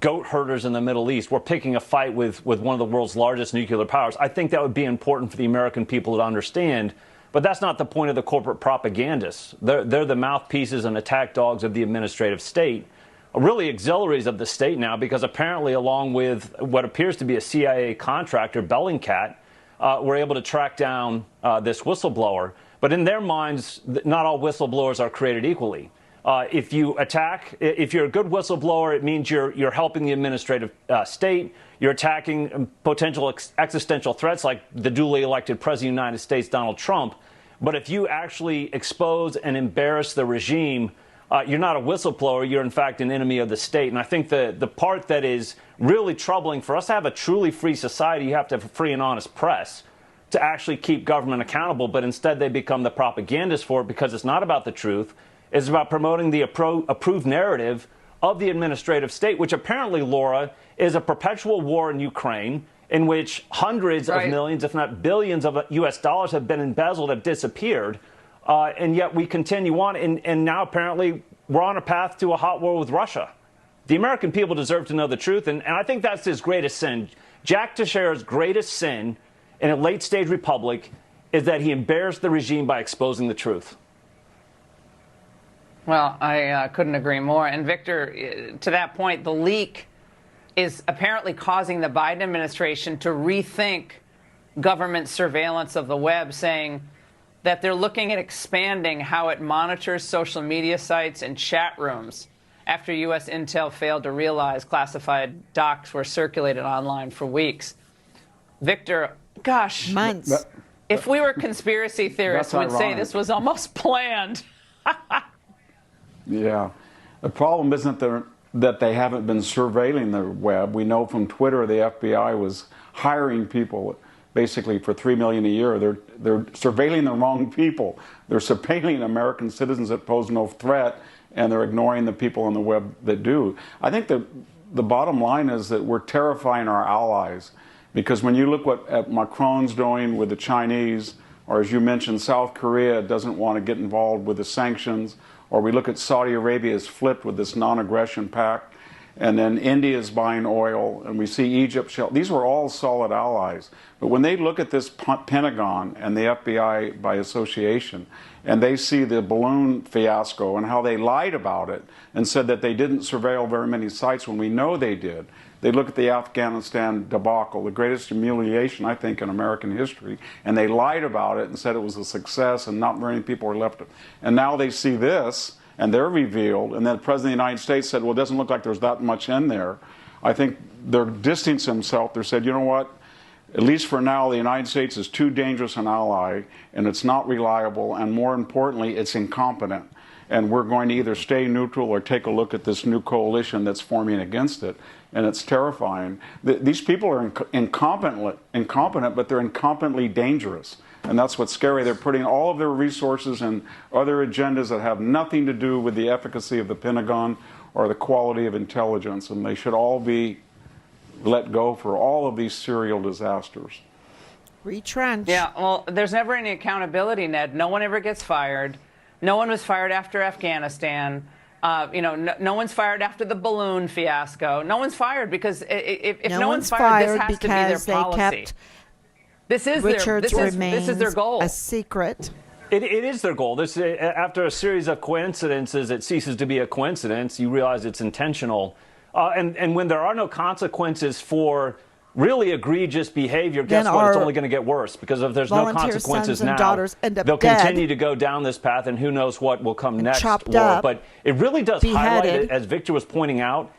goat herders in the Middle East. We're picking a fight with one of the world's largest nuclear powers. I think that would be important for the American people to understand. But that's not the point of the corporate propagandists. They're the mouthpieces and attack dogs of the administrative state, really auxiliaries of the state now, because apparently along with what appears to be a CIA contractor, Bellingcat, we're able to track down this whistleblower. But in their minds, not all whistleblowers are created equally. If you're a good whistleblower, it means you're helping the administrative state. You're attacking potential existential threats like the duly elected President of the United States, Donald Trump. But if you actually expose and embarrass the regime, you're not a whistleblower. You're, in fact, an enemy of the state. And I think the part that is really troubling for us to have a truly free society, you have to have a free and honest press to actually keep government accountable. But instead, they become the propagandists for it because it's not about the truth. It's about promoting the approved narrative of the administrative state, which apparently, Laura, is a perpetual war in Ukraine in which hundreds of millions, if not billions of U.S. dollars have been embezzled, have disappeared. And yet we continue on. And now apparently we're on a path to a hot war with Russia. The American people deserve to know the truth. And I think that's his greatest sin. Jack Teixeira's greatest sin in a late stage republic is that he embarrassed the regime by exposing the truth. Well, I couldn't agree more. And Victor, to that point, the leak is apparently causing the Biden administration to rethink government surveillance of the web, saying that they're looking at expanding how it monitors social media sites and chat rooms after U.S. intel failed to realize classified docs were circulated online for weeks. Victor, gosh, months. If we were conspiracy theorists, we'd say this was almost planned. Yeah. The problem isn't that they haven't been surveilling the web. We know from Twitter the FBI was hiring people basically for $3 million a year. They're surveilling the wrong people. They're surveilling American citizens that pose no threat, and they're ignoring the people on the web that do. I think the bottom line is that we're terrifying our allies, because when you look what Macron's doing with the Chinese, or as you mentioned, South Korea doesn't want to get involved with the sanctions, or we look at Saudi Arabia's flipped with this non-aggression pact, and then India's buying oil, and we see Egypt shell. These were all solid allies. But when they look at this Pentagon and the FBI by association, and they see the balloon fiasco and how they lied about it and said that they didn't surveil very many sites when we know they did. They look at the Afghanistan debacle, the greatest humiliation, I think, in American history, and they lied about it and said it was a success and not very many people were left. And now they see this, and they're revealed, and then the President of the United States said, well, it doesn't look like there's that much in there. I think they're distancing themselves. They said, you know what? At least for now, the United States is too dangerous an ally, and it's not reliable, and more importantly, it's incompetent. And we're going to either stay neutral or take a look at this new coalition that's forming against it. And it's terrifying. These people are incompetent, but they're incompetently dangerous. And that's what's scary. They're putting all of their resources and other agendas that have nothing to do with the efficacy of the Pentagon or the quality of intelligence. And they should all be let go for all of these serial disasters. Retrench. Yeah, well, there's never any accountability, Ned. No one ever gets fired. No one was fired after Afghanistan. No one's fired after the balloon fiasco. No one's fired because if no one's fired, this has to be their policy. This is their goal. A secret. It is their goal. After a series of coincidences, it ceases to be a coincidence. You realize it's intentional. And when there are no consequences for really egregious behavior, guess what? It's only going to get worse, because if there's no consequences now, they'll continue to go down this path, and who knows what will come next. But it really does highlight, as Victor was pointing out,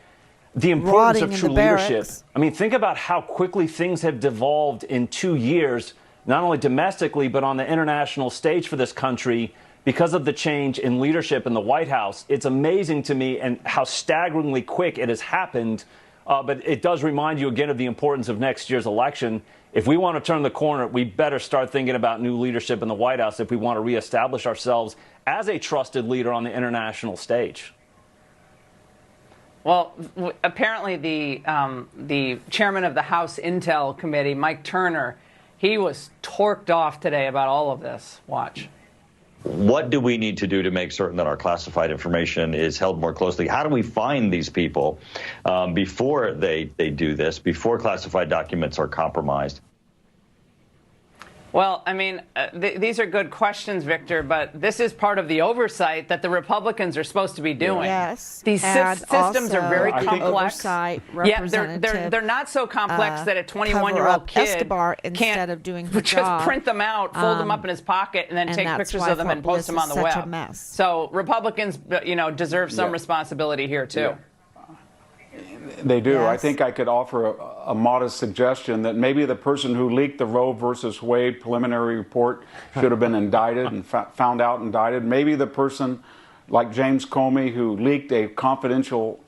the importance of true leadership. I mean, think about how quickly things have devolved in 2 years not only domestically, but on the international stage for this country because of the change in leadership in the White House. It's amazing to me and how staggeringly quick it has happened. But it does remind you again of the importance of next year's election. If we want to turn the corner, we better start thinking about new leadership in the White House if we want to reestablish ourselves as a trusted leader on the international stage. Well, apparently the chairman of the House Intel Committee, Mike Turner, he was torqued off today about all of this. Watch. What do we need to do to make certain that our classified information is held more closely? How do we find these people before they do this, before classified documents are compromised? Well, I mean, these are good questions, Victor, but this is part of the oversight that the Republicans are supposed to be doing. Yes. These and systems are very also the complex. Oversight Yeah, they're not so complex that a 21-year-old kid Escobar, instead of doing her just job, print them out, fold them up in his pocket, and then take that's pictures why of them and post them on the Fort Bliss is web. such a mess. So Republicans, deserve some responsibility here too. Yeah. They do. Yes. I think I could offer a modest suggestion that maybe the person who leaked the Roe versus Wade preliminary report should have been indicted and found out indicted. Maybe the person like James Comey who leaked a confidential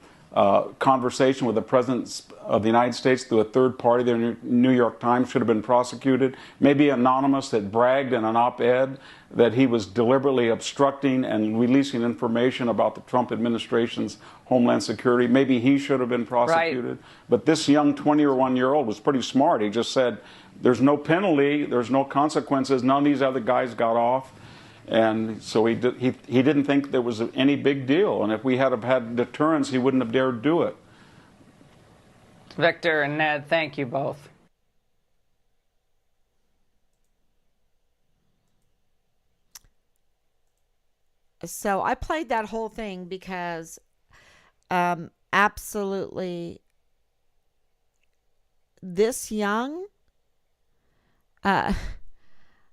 conversation with the President of the United States through a third party, the New York Times, should have been prosecuted. Maybe Anonymous that bragged in an op-ed that he was deliberately obstructing and releasing information about the Trump administration's Homeland Security. Maybe he should have been prosecuted. Right. But this young 21-year-old was pretty smart. He just said, there's no penalty, there's no consequences, none of these other guys got off. And so he didn't think there was any big deal. And if we had had deterrence, he wouldn't have dared do it. Victor and Ned, thank you both. So I played that whole thing because absolutely this young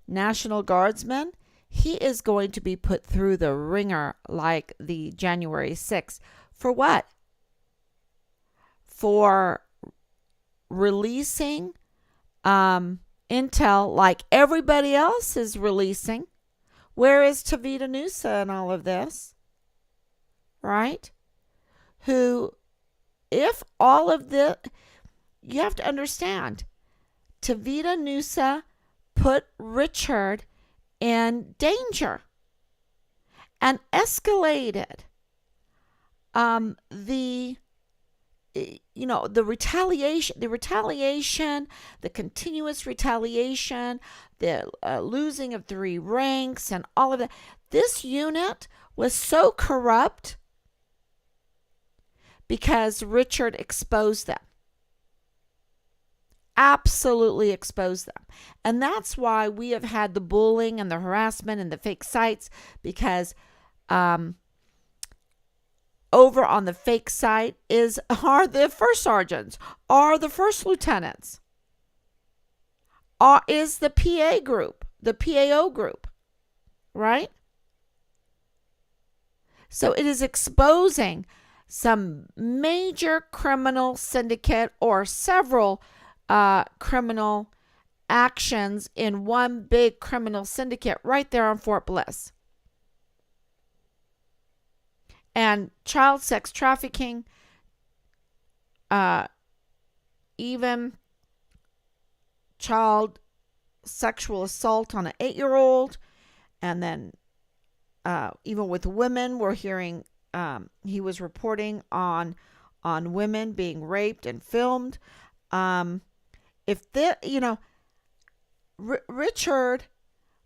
National Guardsman, he is going to be put through the ringer like the January 6th. For what? For releasing intel like everybody else is releasing. Where is Tavita Nusa in all of this? Right? Who, if all of the, you have to understand, Tavita Nusa put Richard in danger and escalated the retaliation, the continuous retaliation, the losing of 3 ranks and all of that. This unit was so corrupt because Richard exposed them. Absolutely exposed them. And that's why we have had the bullying and the harassment and the fake sites, because over on the fake site are the first sergeants, are the first lieutenants, is the PA group, the PAO group, right? So it is exposing some major criminal syndicate or several criminal actions in one big criminal syndicate right there on Fort Bliss. And child sex trafficking, even child sexual assault on an 8-year-old, and then even with women, we're hearing he was reporting on women being raped and filmed. Richard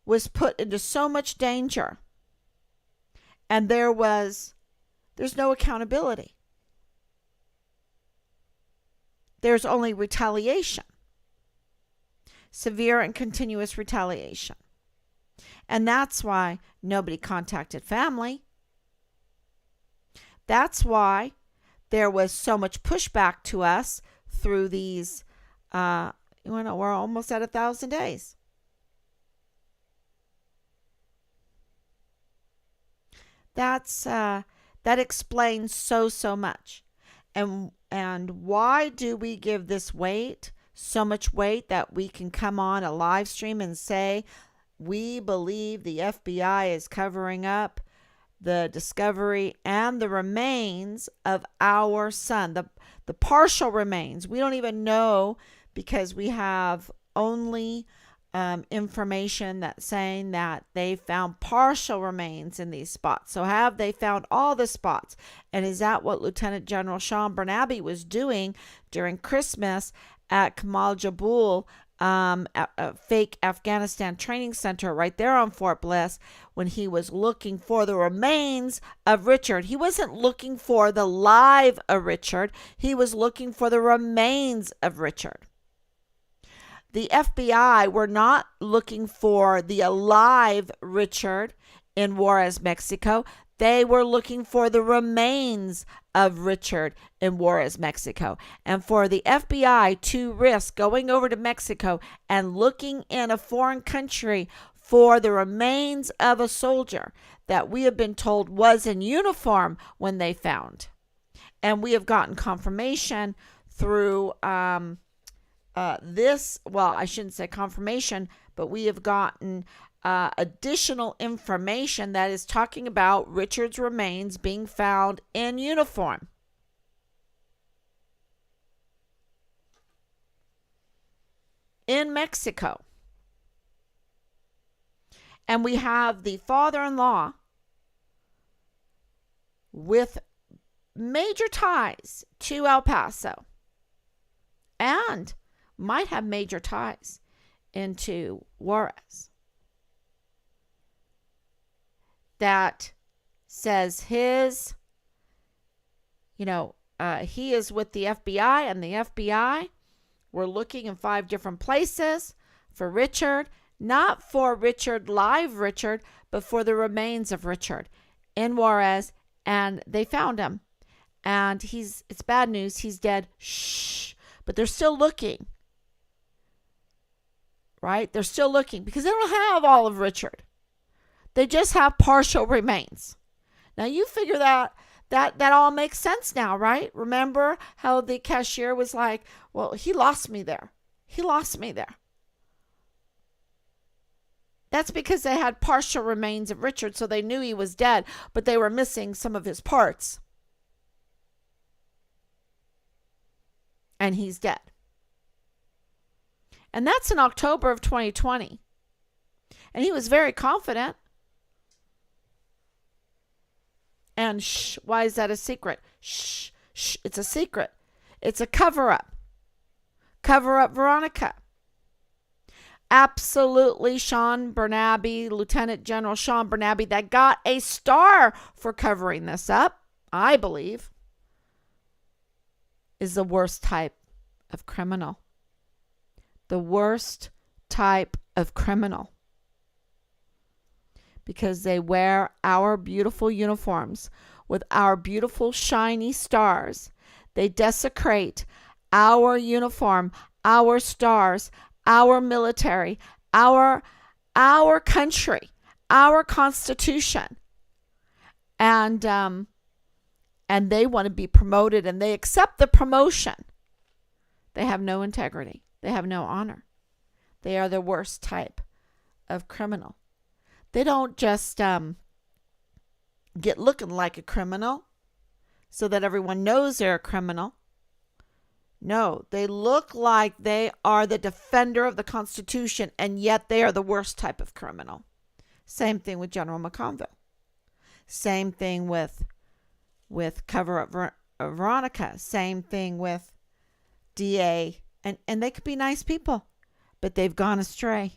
was put into so much danger, and there's no accountability. There's only retaliation, severe and continuous retaliation. And that's why nobody contacted family. That's why there was so much pushback to us through these, we're almost at 1,000 days. That explains so much. And why do we give this weight so much weight that we can come on a live stream and say, we believe the FBI is covering up the discovery and the remains of our son, the partial remains. We don't even know, because we have only information that's saying that they found partial remains in these spots. So have they found all the spots? And is that what Lieutenant General Sean Bernabe was doing during Christmas at Kamal Jabul, a fake Afghanistan training center right there on Fort Bliss, when he was looking for the remains of Richard? He wasn't looking for the live Richard. He was looking for the remains of Richard. The FBI were not looking for the alive Richard in Juarez, Mexico. They were looking for the remains of Richard in Juarez, Mexico. And for the FBI to risk going over to Mexico and looking in a foreign country for the remains of a soldier that we have been told was in uniform when they found. And we have gotten confirmation through this, well, I shouldn't say confirmation, but we have gotten additional information that is talking about Richard's remains being found in uniform. In Mexico. And we have the father-in-law with major ties to El Paso and might have major ties into Juarez, that says his, he is with the FBI, and the FBI were looking in 5 different places for Richard, not for Richard, live Richard, but for the remains of Richard in Juarez, and they found him. And it's bad news, he's dead. Shh. But they're still looking. Right? They're still looking because they don't have all of Richard. They just have partial remains. Now you figure that all makes sense now, right? Remember how the cashier was like, well, he lost me there. He lost me there. That's because they had partial remains of Richard, so they knew he was dead, but they were missing some of his parts. And he's dead. And that's in October of 2020. And he was very confident. And shh, why is that a secret? Shh, shh, it's a secret. It's a cover-up. Cover-up Veronica. Absolutely, Sean Bernabe, Lieutenant General Sean Bernabe, that got a star for covering this up, I believe, is the worst type of criminal. The worst type of criminal. Because they wear our beautiful uniforms with our beautiful shiny stars. They desecrate our uniform, our stars, our military, our country, our Constitution. And they want to be promoted, and they accept the promotion. They have no integrity. They have no honor. They are the worst type of criminal. They don't just get looking like a criminal so that everyone knows they're a criminal. No, they look like they are the defender of the Constitution, and yet they are the worst type of criminal. Same thing with General McConville. Same thing with cover-up Veronica. Same thing with DA. And they could be nice people, but they've gone astray.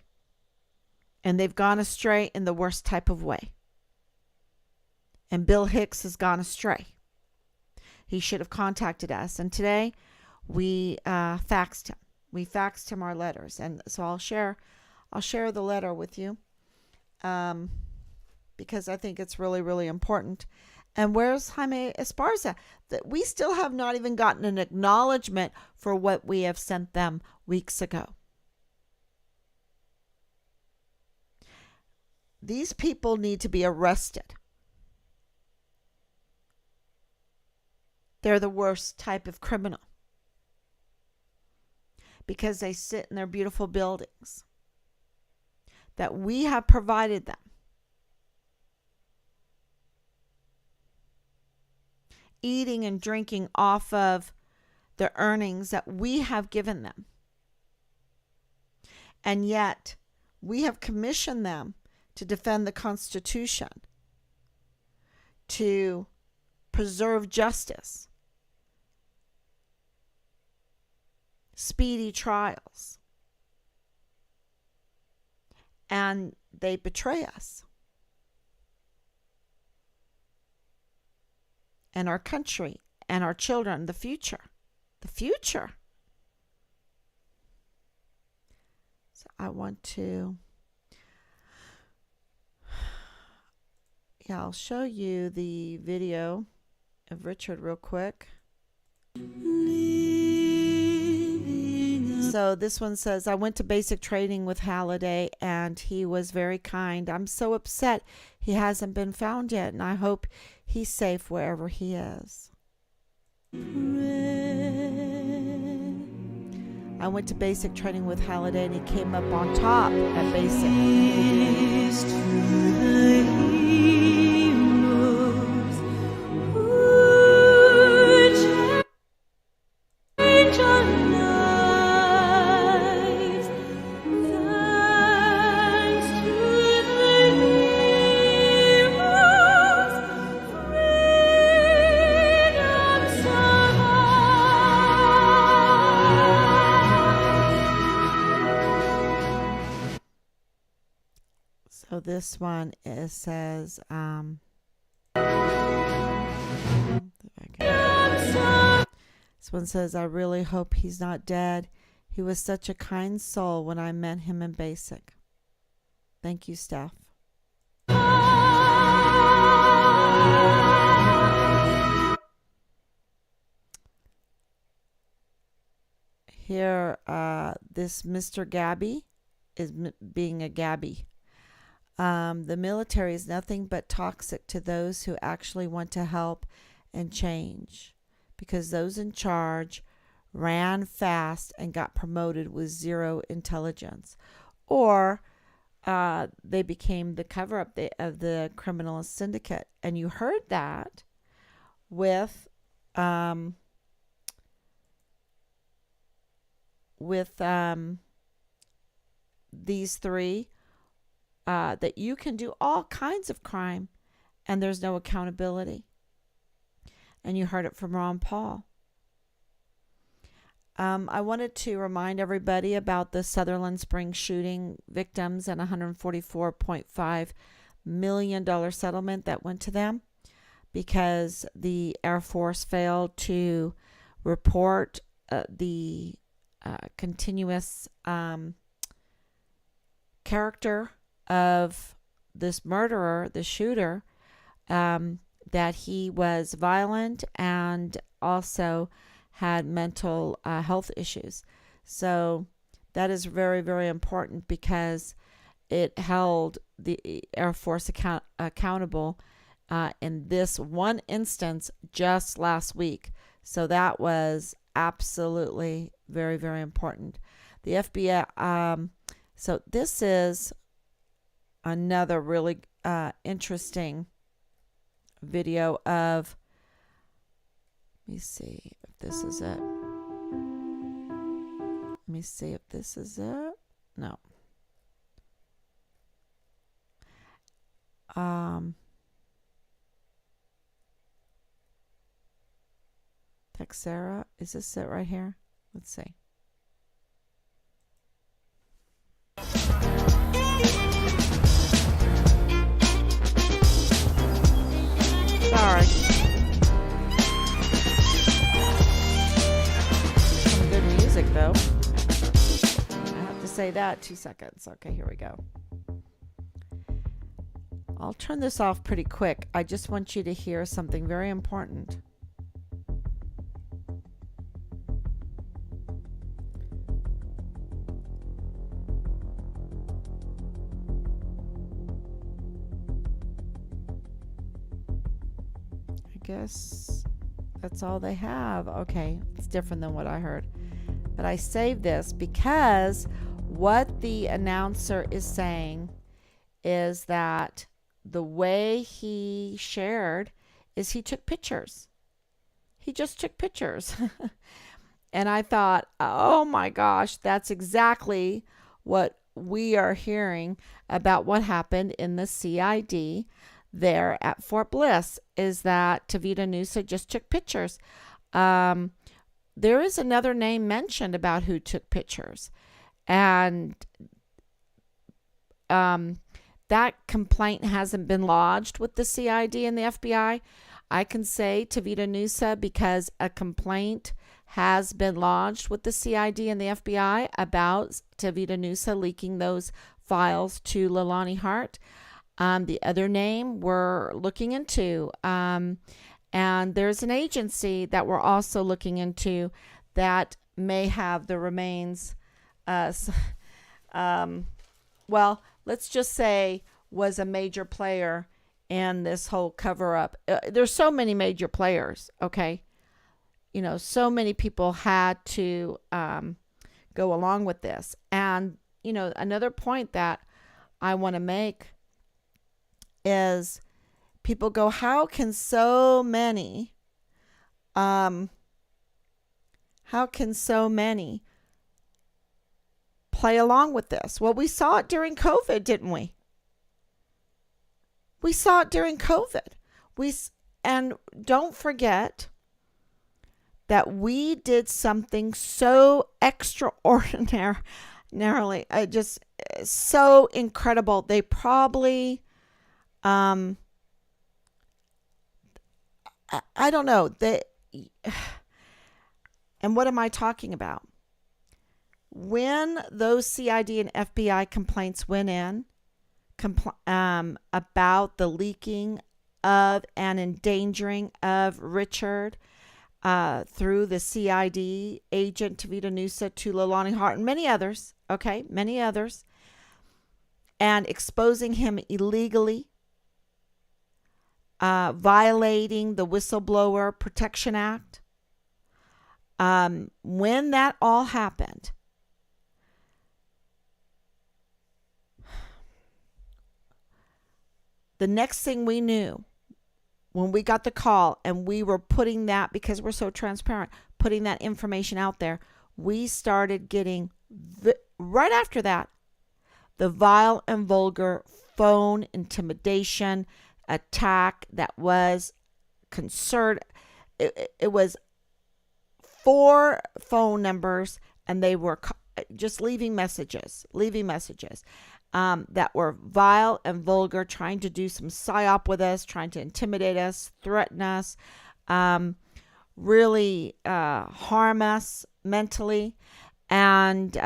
And they've gone astray in the worst type of way. And Bill Hicks has gone astray. He should have contacted us. And today we faxed him. We faxed him our letters. And so I'll share the letter with you because I think it's really, really important. And where's Jaime Esparza? That we still have not even gotten an acknowledgement for what we have sent them weeks ago. These people need to be arrested. They're the worst type of criminal. because they sit in their beautiful buildings that we have provided them. Eating and drinking off of the earnings that we have given them. And yet, we have commissioned them to defend the Constitution, to preserve justice, speedy trials. And they betray us and our country and our children, the future. The future. So I want to, I'll show you the video of Richard real quick. So this one says, I went to basic training with Halliday and he was very kind. I'm so upset he hasn't been found yet, and I hope he's safe wherever he is. I went to basic training with Halliday and he came up on top at basic. So this one says, this one says, I really hope he's not dead. He was such a kind soul when I met him in basic. Thank you, Steph. Here, this Mr. Gabby is being a Gabby. The military is nothing but toxic to those who actually want to help and change, because those in charge ran fast and got promoted with zero intelligence, or they became the cover-up of the criminal syndicate. And you heard that with these three. That you can do all kinds of crime and there's no accountability. And you heard it from Ron Paul. I wanted to remind everybody about the Sutherland Springs shooting victims and $144.5 million settlement that went to them because the Air Force failed to report the continuous character of this murderer, the shooter, that he was violent and also had mental health issues. So that is very, very important because it held the Air Force accountable in this one instance just last week. So that was absolutely very, very important. The FBI, so this is another really interesting video of, let me see if this is it. Let me see if this is it. No. Texera, is this it right here? Let's see. Sorry. Some good music, though. I have to say that. 2 seconds. Okay, here we go. I'll turn this off pretty quick. I just want you to hear something very important. Guess that's all they have. Okay, it's different than what I heard. but I saved this because what the announcer is saying is that the way he shared is he took pictures. He just took pictures. And I thought, oh my gosh, that's exactly what we are hearing about what happened in the CID there at Fort Bliss, is that Tavita Nusa just took pictures. There is another name mentioned about who took pictures. And that complaint hasn't been lodged with the CID and the FBI. I can say Tavita Nusa because a complaint has been lodged with the CID and the FBI about Tavita Nusa leaking those files to Leilani Hart. The other name we're looking into, and there's an agency that we're also looking into that may have the remains. Well, let's just say was a major player in this whole cover-up. There's so many major players, okay? You know, so many people had to go along with this. And, you know, another point that I want to make is people go, how can so many play along with this? Well, we saw it during COVID, didn't we? We saw it during COVID. And don't forget that we did something so extraordinarily, just so incredible. They probably, I don't know. And what am I talking about? When those CID and FBI complaints went in about the leaking of and endangering of Richard through the CID agent Tavita Nusa to Leilani Hart and many others, and exposing him illegally, violating the Whistleblower Protection Act. When that all happened, the next thing we knew, when we got the call and we were putting that, because we're so transparent, putting that information out there, we started getting, right after that, the vile and vulgar phone intimidation attack that was concerned. It was 4 phone numbers, and they were just leaving messages that were vile and vulgar, trying to do some psyop with us, trying to intimidate us, threaten us, really harm us mentally, and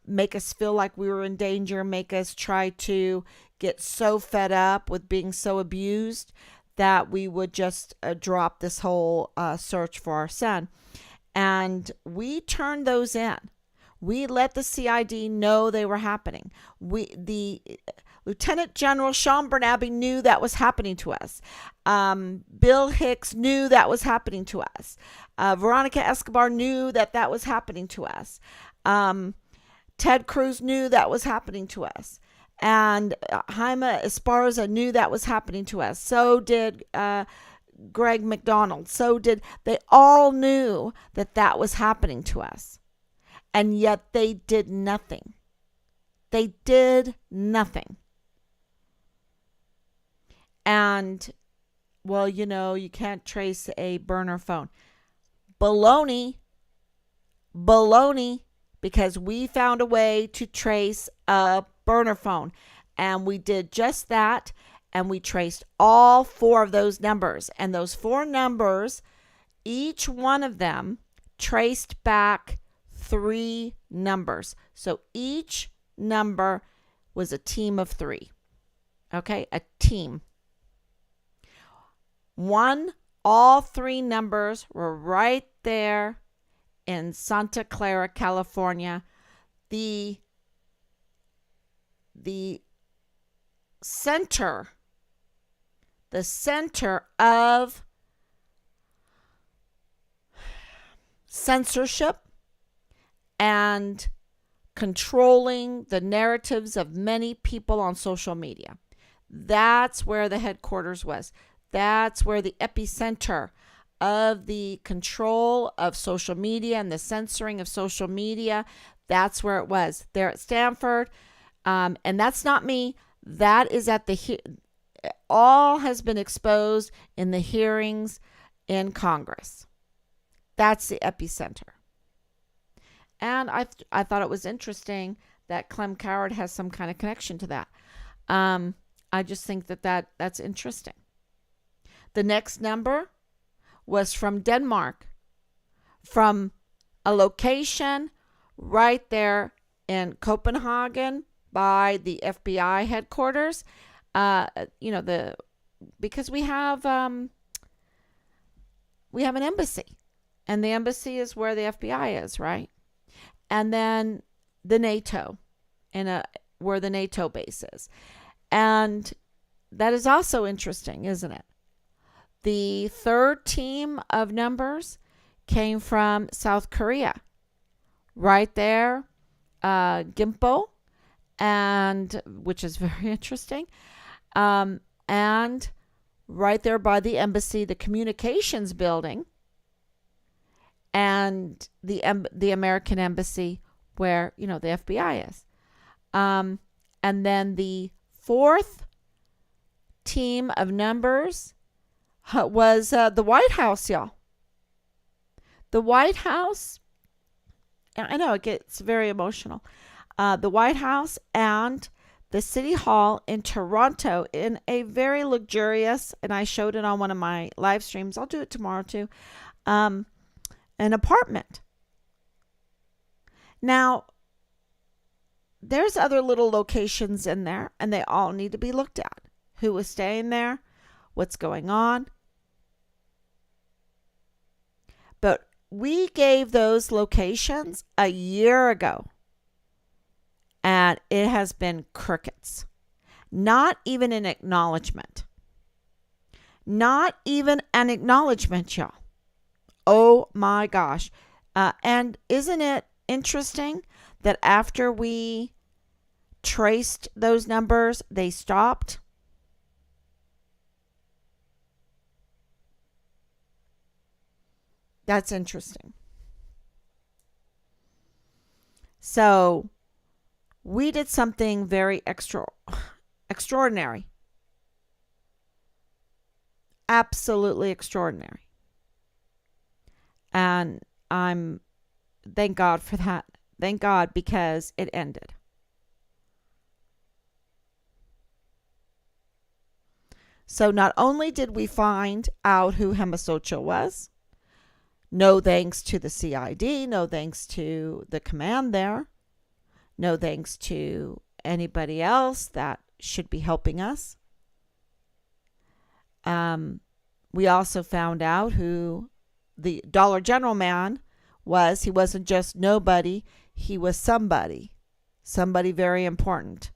make us feel like we were in danger, make us try to get so fed up with being so abused that we would just drop this whole search for our son. And we turned those in. We let the CID know they were happening. The Lieutenant General Sean Bernabe knew that was happening to us. Bill Hicks knew that was happening to us. Veronica Escobar knew that was happening to us. Ted Cruz knew that was happening to us. And Jaime Esparza knew that was happening to us. So did Greg McDonald. They all knew that was happening to us. And yet they did nothing. They did nothing. And, well, you know, you can't trace a burner phone. Baloney, because we found a way to trace a burner phone. And we did just that. And we traced all 4 of those numbers. And those 4 numbers, each one of them traced back 3 numbers. So each number was a team of 3. Okay, a team. All 3 numbers were right there in Santa Clara, California. The center of censorship and controlling the narratives of many people on social media. That's where the headquarters was. That's where the epicenter of the control of social media and the censoring of social media, that's where it was, there at Stanford. And that's not me. That is at all has been exposed in the hearings in Congress. That's the epicenter. And I thought it was interesting that Clem Coward has some kind of connection to that. I just think that's interesting. The next number was from Denmark, from a location right there in Copenhagen by the FBI headquarters. Because we have an embassy, and the embassy is where the FBI is, right? And then the NATO, where the NATO base is. And that is also interesting, isn't it? The third team of numbers came from South Korea, right there, Gimpo, and which is very interesting, and right there by the embassy, the communications building, and the American embassy where the FBI is, and then the fourth team of numbers was the White House, y'all. The White House, I know it gets very emotional. The White House and the City Hall in Toronto in a very luxurious, and I showed it on one of my live streams. I'll do it tomorrow too. An apartment. Now, there's other little locations in there, and they all need to be looked at. Who was staying there? What's going on? But we gave those locations a year ago, and it has been crickets. Not even an acknowledgement. Not even an acknowledgement, y'all. Oh my gosh. And isn't it interesting that after we traced those numbers, they stopped? That's interesting. So we did something very extraordinary. Absolutely extraordinary. And thank God for that. Thank God, because it ended. So not only did we find out who Hemasocha was, no thanks to the CID, no thanks to the command there, no thanks to anybody else that should be helping us. We also found out who the Dollar General man was. He wasn't just nobody, he was somebody very important.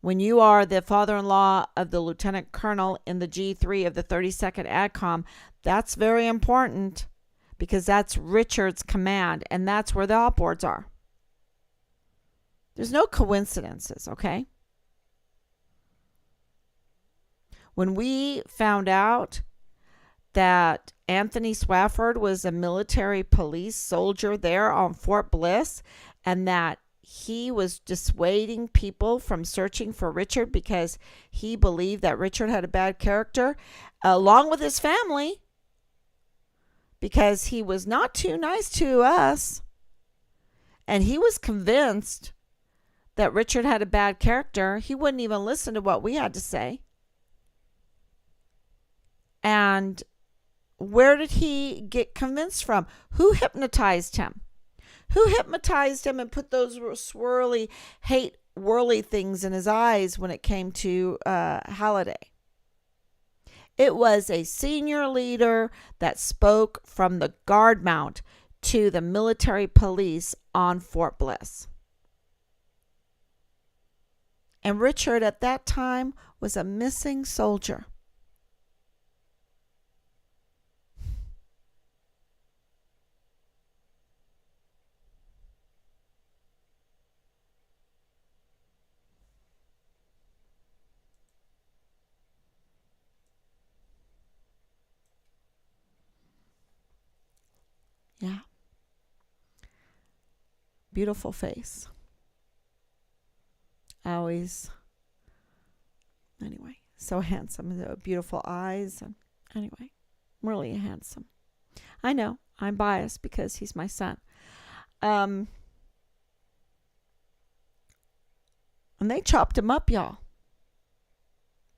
When you are the father-in-law of the lieutenant colonel in the G3 of the 32nd ADCOM, that's very important, because that's Richard's command, and that's where the op boards are. There's no coincidences, okay? When we found out that Anthony Swafford was a military police soldier there on Fort Bliss, and that he was dissuading people from searching for Richard because he believed that Richard had a bad character, along with his family, because he was not too nice to us. And he was convinced that Richard had a bad character. He wouldn't even listen to what we had to say. And where did he get convinced from? Who hypnotized him? Who hypnotized him and put those swirly, whirly things in his eyes when it came to Halliday? It was a senior leader that spoke from the guard mount to the military police on Fort Bliss. And Richard at that time was a missing soldier. Yeah. Beautiful face. Always. Anyway, so handsome. Beautiful eyes. And anyway, really handsome. I know I'm biased because he's my son. And they chopped him up, y'all.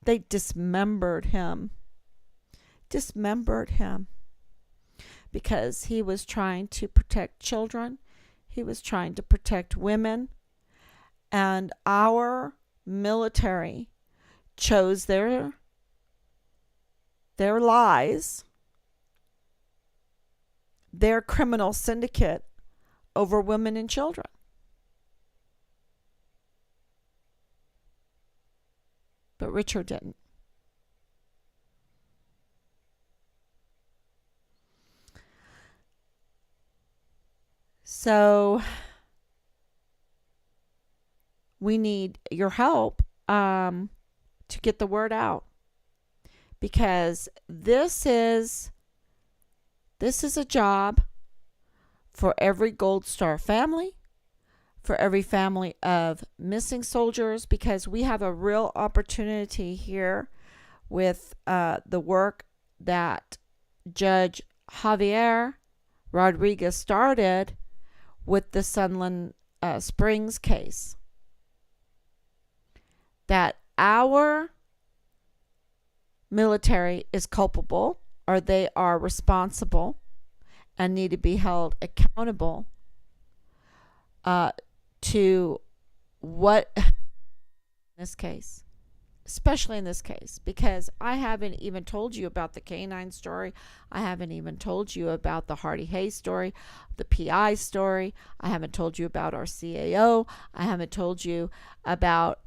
They dismembered him. Because he was trying to protect children. He was trying to protect women. And our military chose their lies, their criminal syndicate over women and children. But Richard didn't. So we need your help to get the word out, because this is a job for every Gold Star family, for every family of missing soldiers, because we have a real opportunity here with the work that Judge Javier Rodriguez started with the Sunland Springs case. That our military is culpable, or they are responsible and need to be held accountable to what, in this case, especially in this case, because I haven't even told you about the canine story. I haven't even told you about the Hardy Hayes story, the PI story. I haven't told you about our CAO. I haven't told you about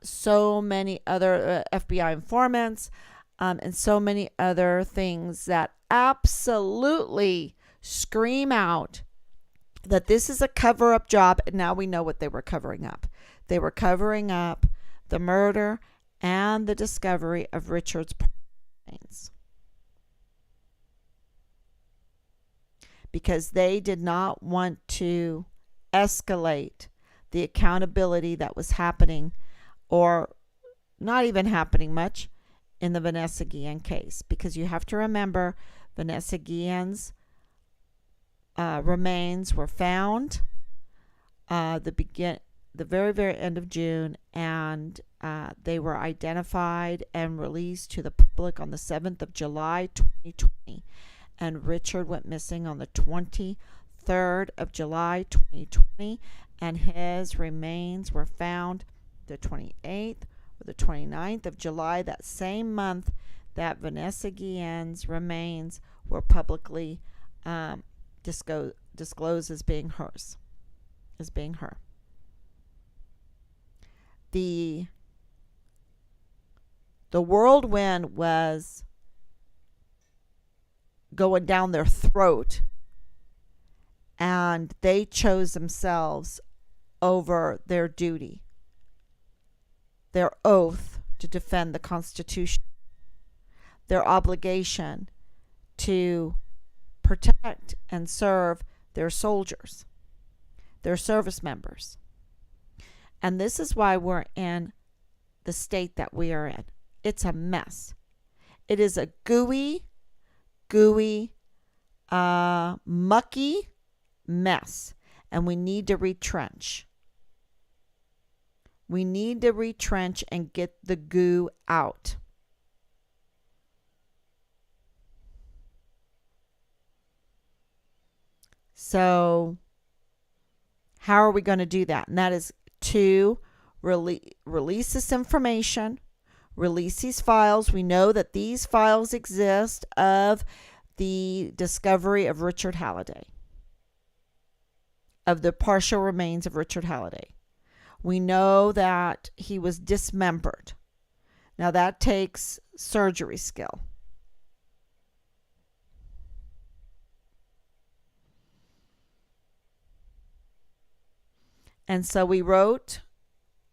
so many other FBI informants and so many other things that absolutely scream out that this is a cover-up job. And now we know what they were covering up. They were covering up the murder and the discovery of Richard's remains, because they did not want to escalate the accountability that was happening, or not even happening much, in the Vanessa Guillen case. Because you have to remember, Vanessa Guillen's remains were found the very, very end of June, and they were identified and released to the public on the 7th of July, 2020. And Richard went missing on the 23rd of July, 2020, and his remains were found the 28th or the 29th of July, that same month that Vanessa Guillen's remains were publicly disclosed as being hers, as being her. The whirlwind was going down their throat, and they chose themselves over their duty, their oath to defend the Constitution, their obligation to protect and serve their soldiers, their service members. And this is why we're in the state that we are in. It's a mess. It is a gooey, mucky mess. And we need to retrench. We need to retrench and get the goo out. So, how are we going to do that? And that is to release this information, release these files. We know that these files exist of the discovery of Richard Halliday, of the partial remains of Richard Halliday. We know that he was dismembered. Now that takes surgery skill. And so we wrote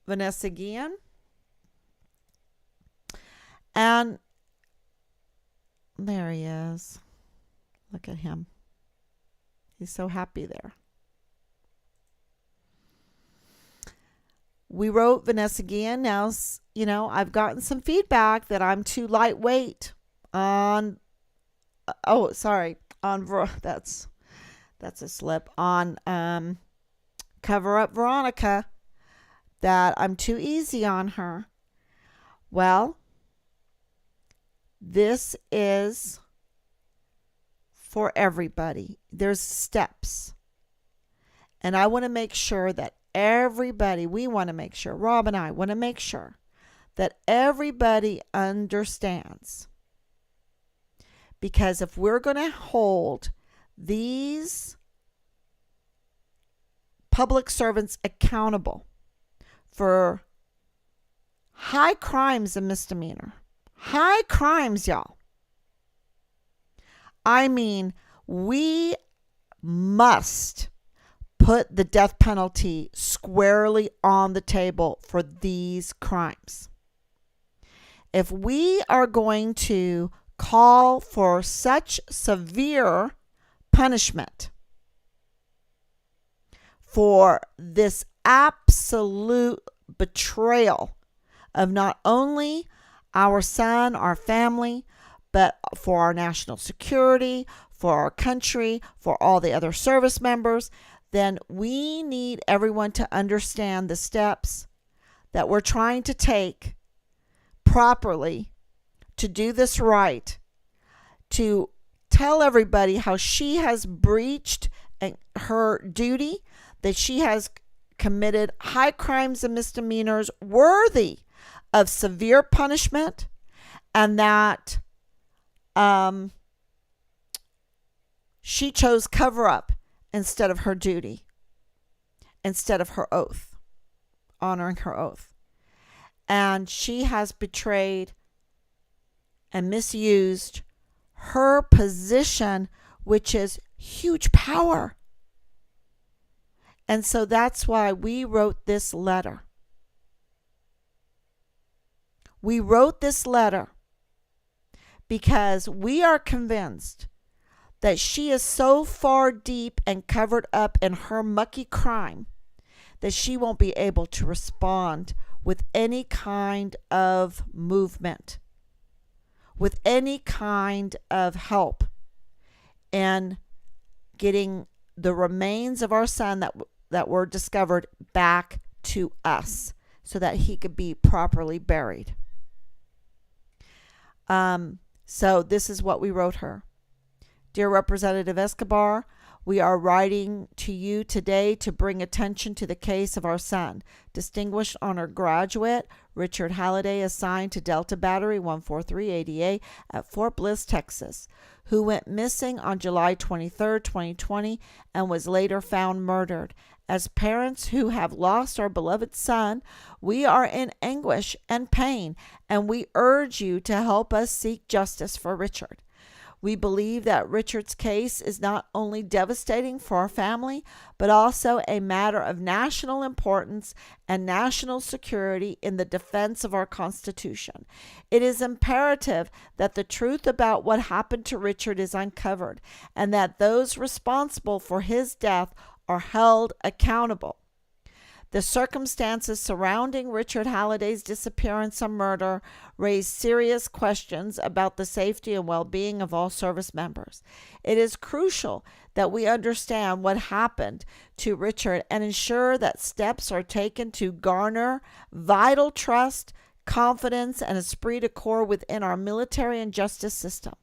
Vanessa Guillen, and there he is. Look at him. He's so happy there. We wrote Vanessa Guillen. Now, I've gotten some feedback that I'm too lightweight on. Oh, sorry. That's a slip. On Cover Up Veronica. That I'm too easy on her. Well, this is for everybody. There's steps. And I want to make sure that we want to make sure, Rob and I want to make sure that everybody understands. Because if we're going to hold these public servants accountable for high crimes and misdemeanor, high crimes, y'all. I mean, we must put the death penalty squarely on the table for these crimes. If we are going to call for such severe punishment for this absolute betrayal of not only our son, our family, but for our national security, for our country, for all the other service members, then we need everyone to understand the steps that we're trying to take properly to do this right, to tell everybody how she has breached her duty, that she has committed high crimes and misdemeanors worthy of severe punishment, and that she chose cover up instead of her duty, instead of her oath, honoring her oath. And she has betrayed and misused her position, which is huge power. And so that's why we wrote this letter. We wrote this letter because we are convinced that she is so far deep and covered up in her mucky crime that she won't be able to respond with any kind of movement, with any kind of help in getting the remains of our son that were discovered back to us so that he could be properly buried. So this is what we wrote her. Dear Representative Escobar, we are writing to you today to bring attention to the case of our son, Distinguished Honor Graduate Richard Halliday, assigned to Delta Battery 143 ADA at Fort Bliss, Texas, who went missing on July 23, 2020, and was later found murdered. As parents who have lost our beloved son, we are in anguish and pain, and we urge you to help us seek justice for Richard. We believe that Richard's case is not only devastating for our family, but also a matter of national importance and national security in the defense of our Constitution. It is imperative that the truth about what happened to Richard is uncovered, and that those responsible for his death are held accountable. The circumstances surrounding Richard Halliday's disappearance and murder raise serious questions about the safety and well-being of all service members. It is crucial that we understand what happened to Richard and ensure that steps are taken to garner vital trust, confidence, and esprit de corps within our military and justice system.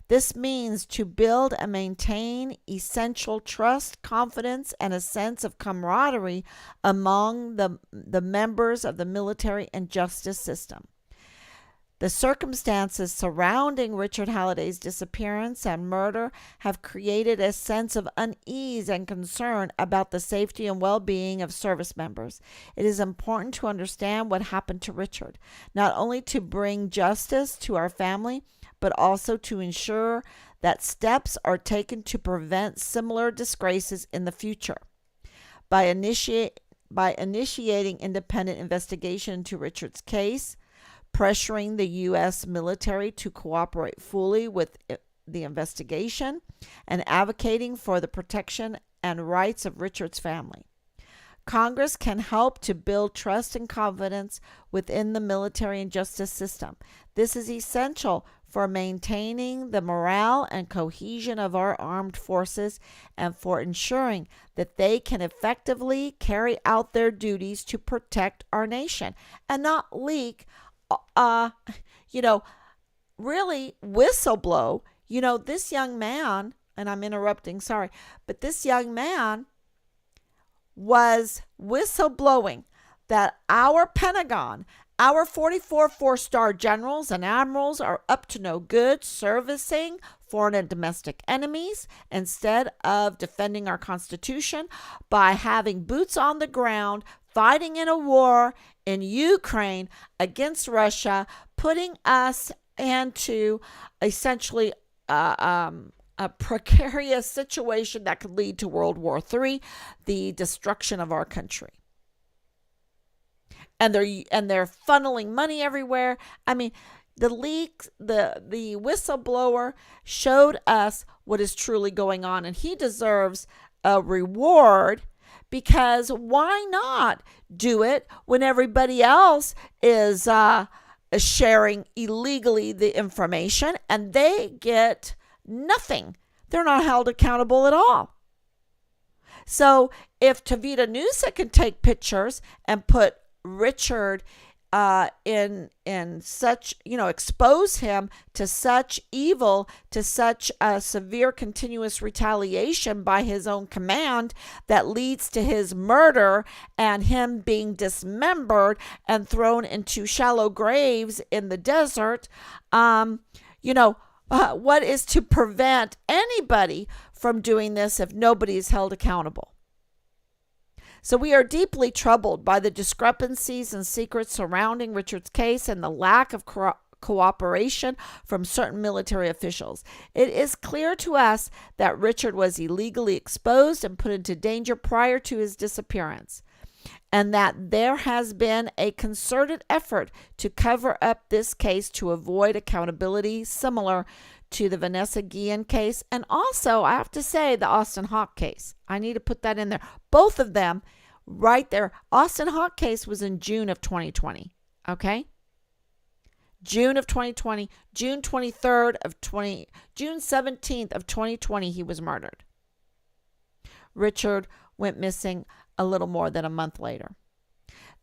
This means to build and maintain essential trust, confidence, and a sense of camaraderie among the members of the military and justice system. The circumstances surrounding Richard Halliday's disappearance and murder have created a sense of unease and concern about the safety and well-being of service members. It is important to understand what happened to Richard, not only to bring justice to our family, but also to ensure that steps are taken to prevent similar disgraces in the future. By initiating independent investigation into Richard's case, pressuring the U.S. military to cooperate fully with the investigation and advocating for the protection and rights of Richard's family. Congress can help to build trust and confidence within the military and justice system. This is essential for maintaining the morale and cohesion of our armed forces and for ensuring that they can effectively carry out their duties to protect our nation and not leak, really whistleblow. This young man, and I'm interrupting, sorry, but this young man was whistleblowing that our Pentagon, our 44 four-star generals and admirals are up to no good servicing foreign and domestic enemies instead of defending our Constitution by having boots on the ground, fighting in a war in Ukraine against Russia, putting us into essentially a precarious situation that could lead to World War III, the destruction of our country. And they're funneling money everywhere. I mean, the leak, the whistleblower showed us what is truly going on, and he deserves a reward, because why not do it when everybody else is sharing illegally the information and they get nothing? They're not held accountable at all. So if Tavita Nusa can take pictures and put Richard in such, expose him to such evil, to such a severe continuous retaliation by his own command that leads to his murder and him being dismembered and thrown into shallow graves in the desert, what is to prevent anybody from doing this if nobody is held accountable? So we are deeply troubled by the discrepancies and secrets surrounding Richard's case and the lack of cooperation from certain military officials. It is clear to us that Richard was illegally exposed and put into danger prior to his disappearance, and that there has been a concerted effort to cover up this case to avoid accountability similar to the Vanessa Guillen case, and also, I have to say, the Austin Hawk case. I need to put that in there. Both of them right there. Austin Hawk case was in June of 2020, okay? June of 2020, June 17th of 2020, he was murdered. Richard went missing a little more than a month later.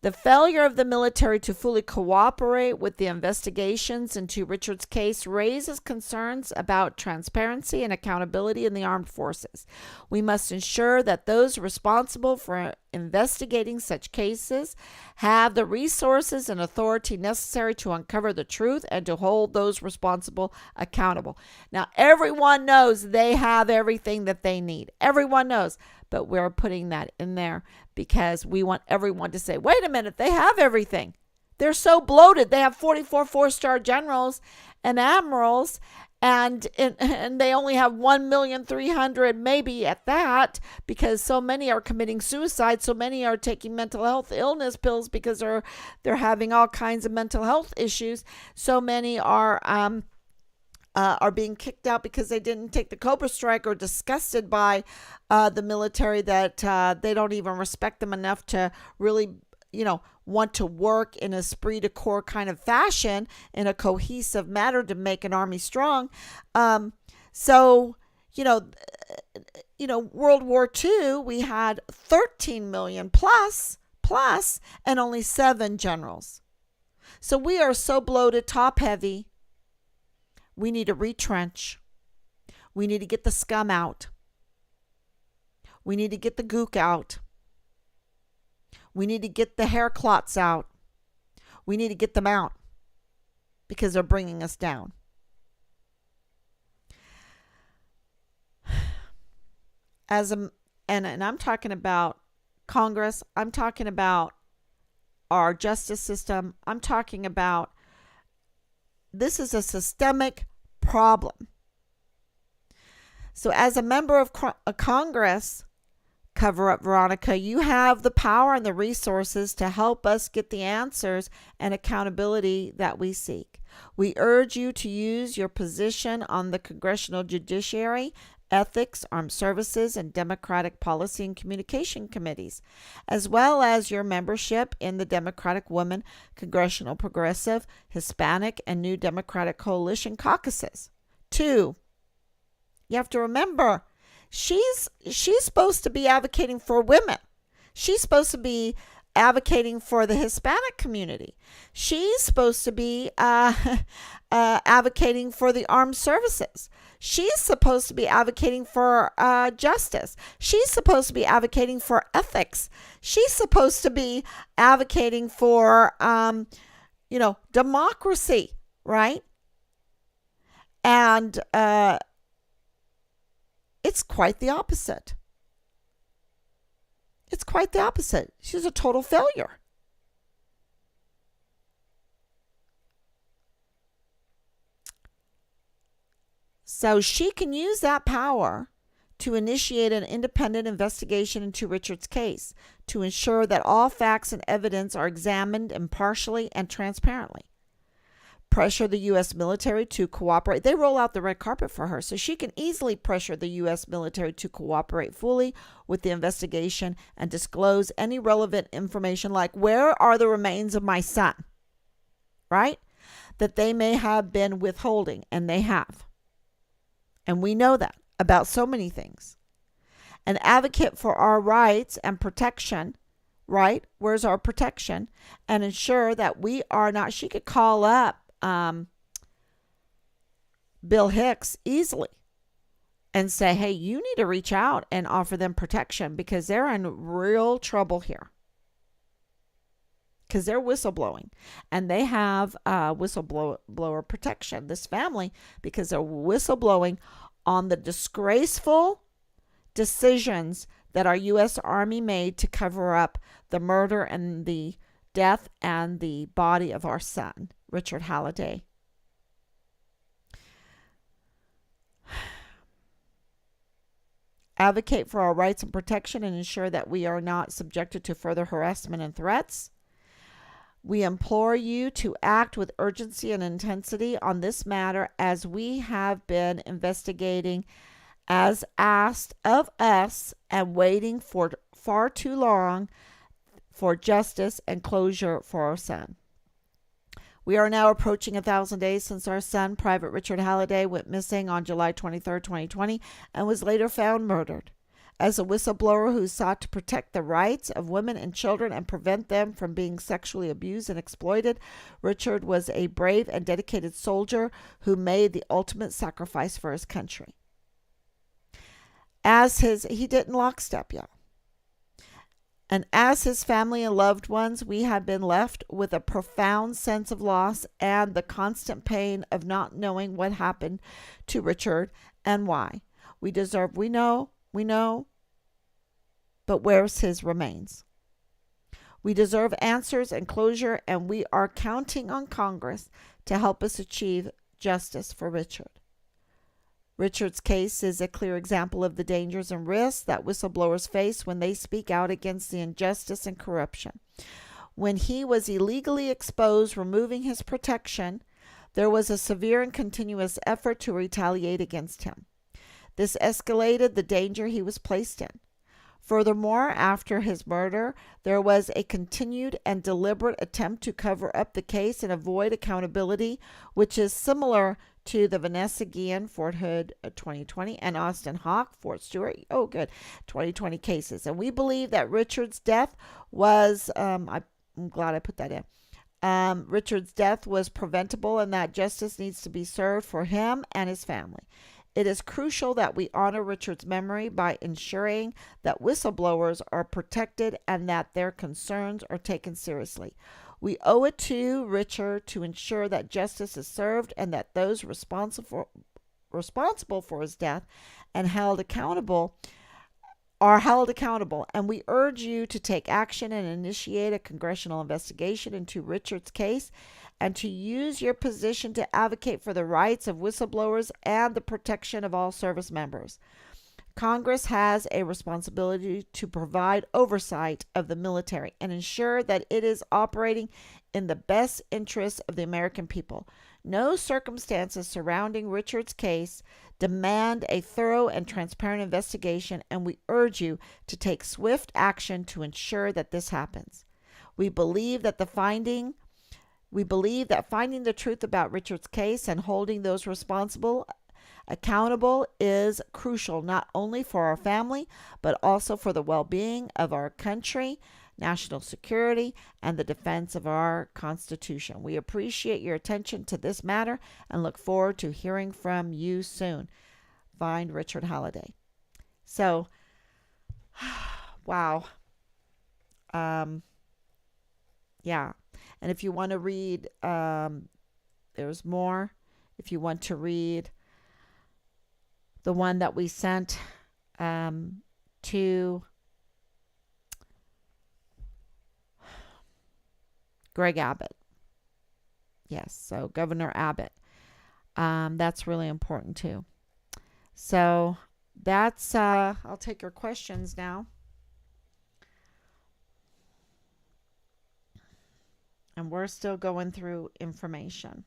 The failure of the military to fully cooperate with the investigations into Richard's case raises concerns about transparency and accountability in the armed forces. We must ensure that those responsible for investigating such cases have the resources and authority necessary to uncover the truth and to hold those responsible accountable. Now, everyone knows they have everything that they need. Everyone knows. But we're putting that in there because we want everyone to say, wait a minute, they have everything. They're so bloated. They have 44 four-star generals and admirals, and they only have 1,300,000 maybe at that, because so many are committing suicide. So many are taking mental health illness pills because they're having all kinds of mental health issues. So many are being kicked out because they didn't take the Cobra Strike, or disgusted by the military, that they don't even respect them enough to really, want to work in a esprit de corps kind of fashion, in a cohesive manner to make an army strong. World War II, we had 13 million plus, and only 7 generals. So we are so bloated, top heavy. We need to retrench. We need to get the scum out. We need to get the gook out. We need to get the hair clots out. We need to get them out because they're bringing us down. And I'm talking about Congress. I'm talking about our justice system. I'm talking about, this is a systemic problem. So as a member of Congress, cover up, Veronica. You have the power and the resources to help us get the answers and accountability that we seek. We urge you to use your position on the Congressional Judiciary, Ethics, Armed Services, and Democratic Policy and Communication Committees, as well as your membership in the Democratic Women, Congressional Progressive, Hispanic, and New Democratic Coalition caucuses. 2, you have to remember, she's supposed to be advocating for women. She's supposed to be advocating for the Hispanic community. She's supposed to be advocating for the armed services. She's supposed to be advocating for justice. She's supposed to be advocating for ethics. She's supposed to be advocating for, democracy, right? And it's quite the opposite. It's quite the opposite. She's a total failure. So she can use that power to initiate an independent investigation into Richard's case to ensure that all facts and evidence are examined impartially and transparently. Pressure the U.S. military to cooperate. They roll out the red carpet for her, so she can easily pressure the U.S. military to cooperate fully with the investigation and disclose any relevant information like where are the remains of my son, right? That they may have been withholding, and they have. And we know that about so many things. An advocate for our rights and protection, right? Where's our protection? And ensure that we are not, she could call up Bill Hicks easily and say, hey, you need to reach out and offer them protection because they're in real trouble here. Because they're whistleblowing and they have whistleblower protection, this family, because they're whistleblowing on the disgraceful decisions that our U.S. Army made to cover up the murder and the death and the body of our son, Richard Halliday. Advocate for our rights and protection and ensure that we are not subjected to further harassment and threats. We implore you to act with urgency and intensity on this matter as we have been investigating as asked of us and waiting for far too long for justice and closure for our son. We are now approaching 1,000 days since our son, Private Richard Halliday, went missing on July 23, 2020, and was later found murdered. As a whistleblower who sought to protect the rights of women and children and prevent them from being sexually abused and exploited, Richard was a brave and dedicated soldier who made the ultimate sacrifice for his country. He didn't lockstep, y'all. And as his family and loved ones, we have been left with a profound sense of loss and the constant pain of not knowing what happened to Richard and why. We know, but where's his remains? We deserve answers and closure, and we are counting on Congress to help us achieve justice for Richard. Richard's case is a clear example of the dangers and risks that whistleblowers face when they speak out against the injustice and corruption. When he was illegally exposed, removing his protection, there was a severe and continuous effort to retaliate against him. This escalated the danger he was placed in. Furthermore, after his murder, there was a continued and deliberate attempt to cover up the case and avoid accountability, which is similar to the Vanessa Guillen, Fort Hood 2020, and Austin Hawk, Fort Stewart, 2020 cases. And we believe that Richard's death was, I'm glad I put that in. Richard's death was preventable and that justice needs to be served for him and his family. It is crucial that we honor Richard's memory by ensuring that whistleblowers are protected and that their concerns are taken seriously. We owe it to Richard to ensure that justice is served and that those responsible for his death and are held accountable. And we urge you to take action and initiate a congressional investigation into Richard's case and to use your position to advocate for the rights of whistleblowers and the protection of all service members. Congress has a responsibility to provide oversight of the military and ensure that it is operating in the best interests of the American people. No circumstances surrounding Richard's case demand a thorough and transparent investigation, and we urge you to take swift action to ensure that this happens. We believe that finding the truth about Richard's case and holding those responsible accountable is crucial not only for our family, but also for the well-being of our country, national security, and the defense of our Constitution. We appreciate your attention to this matter and look forward to hearing from you soon. Find Richard Halliday. So, wow. Yeah. And if you want to read, there's more. If you want to read the one that we sent to Greg Abbott. Yes, so Governor Abbott. That's really important too. So that's, I'll take your questions now. And we're still going through information.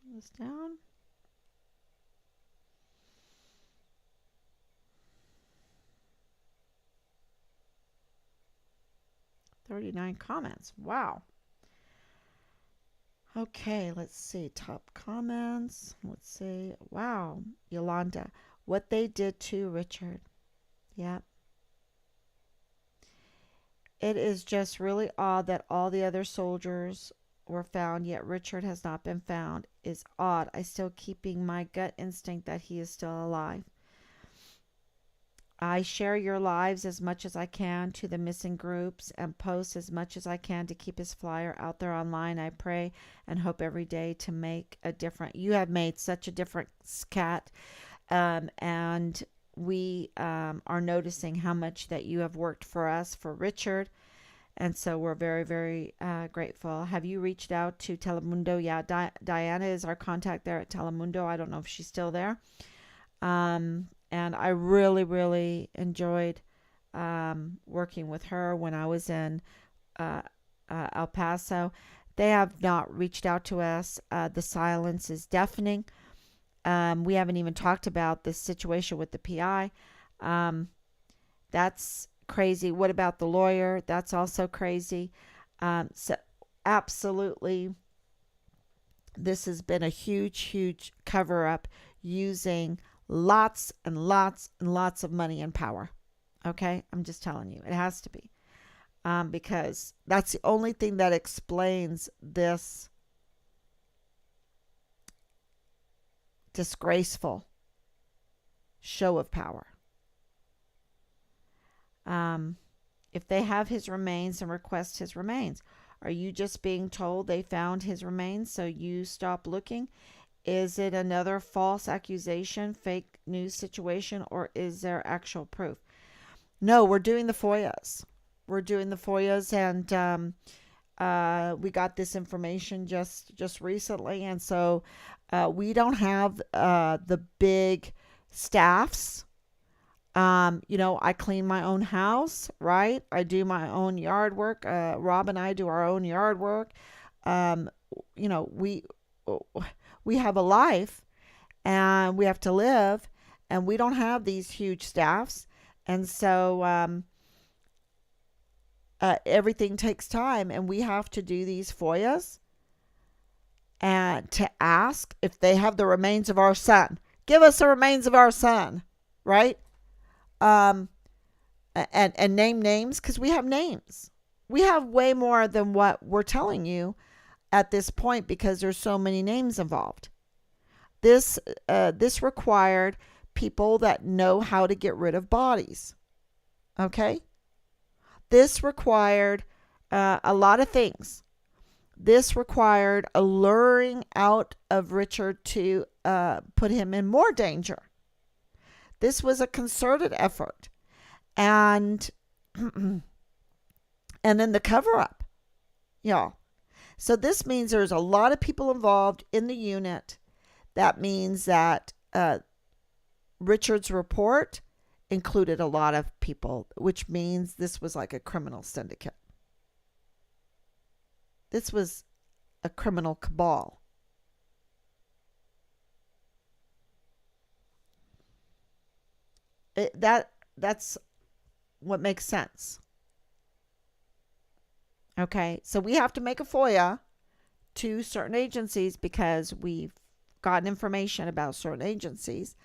Turn this down. "39 comments. Wow. Okay, let's see. Top comments. Let's see. Wow. Yolanda. What they did to Richard. Yep. It is just really odd that all the other soldiers were found, yet Richard has not been found. Is odd. I still keeping my gut instinct that he is still alive. I share your lives as much as I can to the missing groups and post as much as I can to keep his flyer out there online. I pray and hope every day to make a difference. You have made such a difference, Kat, and we are noticing how much that you have worked for us, for Richard, and so we're very, very grateful. Have you reached out to Telemundo? Yeah, Diana is our contact there at Telemundo. I don't know if she's still there. And I really, really enjoyed working with her when I was in El Paso. They have not reached out to us. The silence is deafening. We haven't even talked about the situation with the PI. That's crazy. What about the lawyer? That's also crazy. So absolutely, this has been a huge, huge cover-up using lots and lots and lots of money and power. Okay? I'm just telling you. It has to be. Because that's the only thing that explains this disgraceful show of power. If they have his remains and request his remains, are you just being told they found his remains so you stop looking? Is it another false accusation, fake news situation, or is there actual proof? No, we're doing the FOIAs. We're doing the FOIAs, and we got this information just recently, and so we don't have the big staffs. I clean my own house, right? I do my own yard work. Rob and I do our own yard work. We have a life and we have to live, and we don't have these huge staffs. And so everything takes time, and we have to do these FOIAs and to ask if they have the remains of our son. Give us the remains of our son, right? And name names, because we have names. We have way more than what we're telling you at this point because there's so many names involved. This required people that know how to get rid of bodies. Okay? This required a lot of things. This required a luring out of Richard to put him in more danger. This was a concerted effort. And and then the cover up, y'all. So this means there's a lot of people involved in the unit. That means that Richard's report included a lot of people, which means this was like a criminal syndicate. This was a criminal cabal. That's what makes sense. Okay, so we have to make a FOIA to certain agencies because we've gotten information about certain agencies.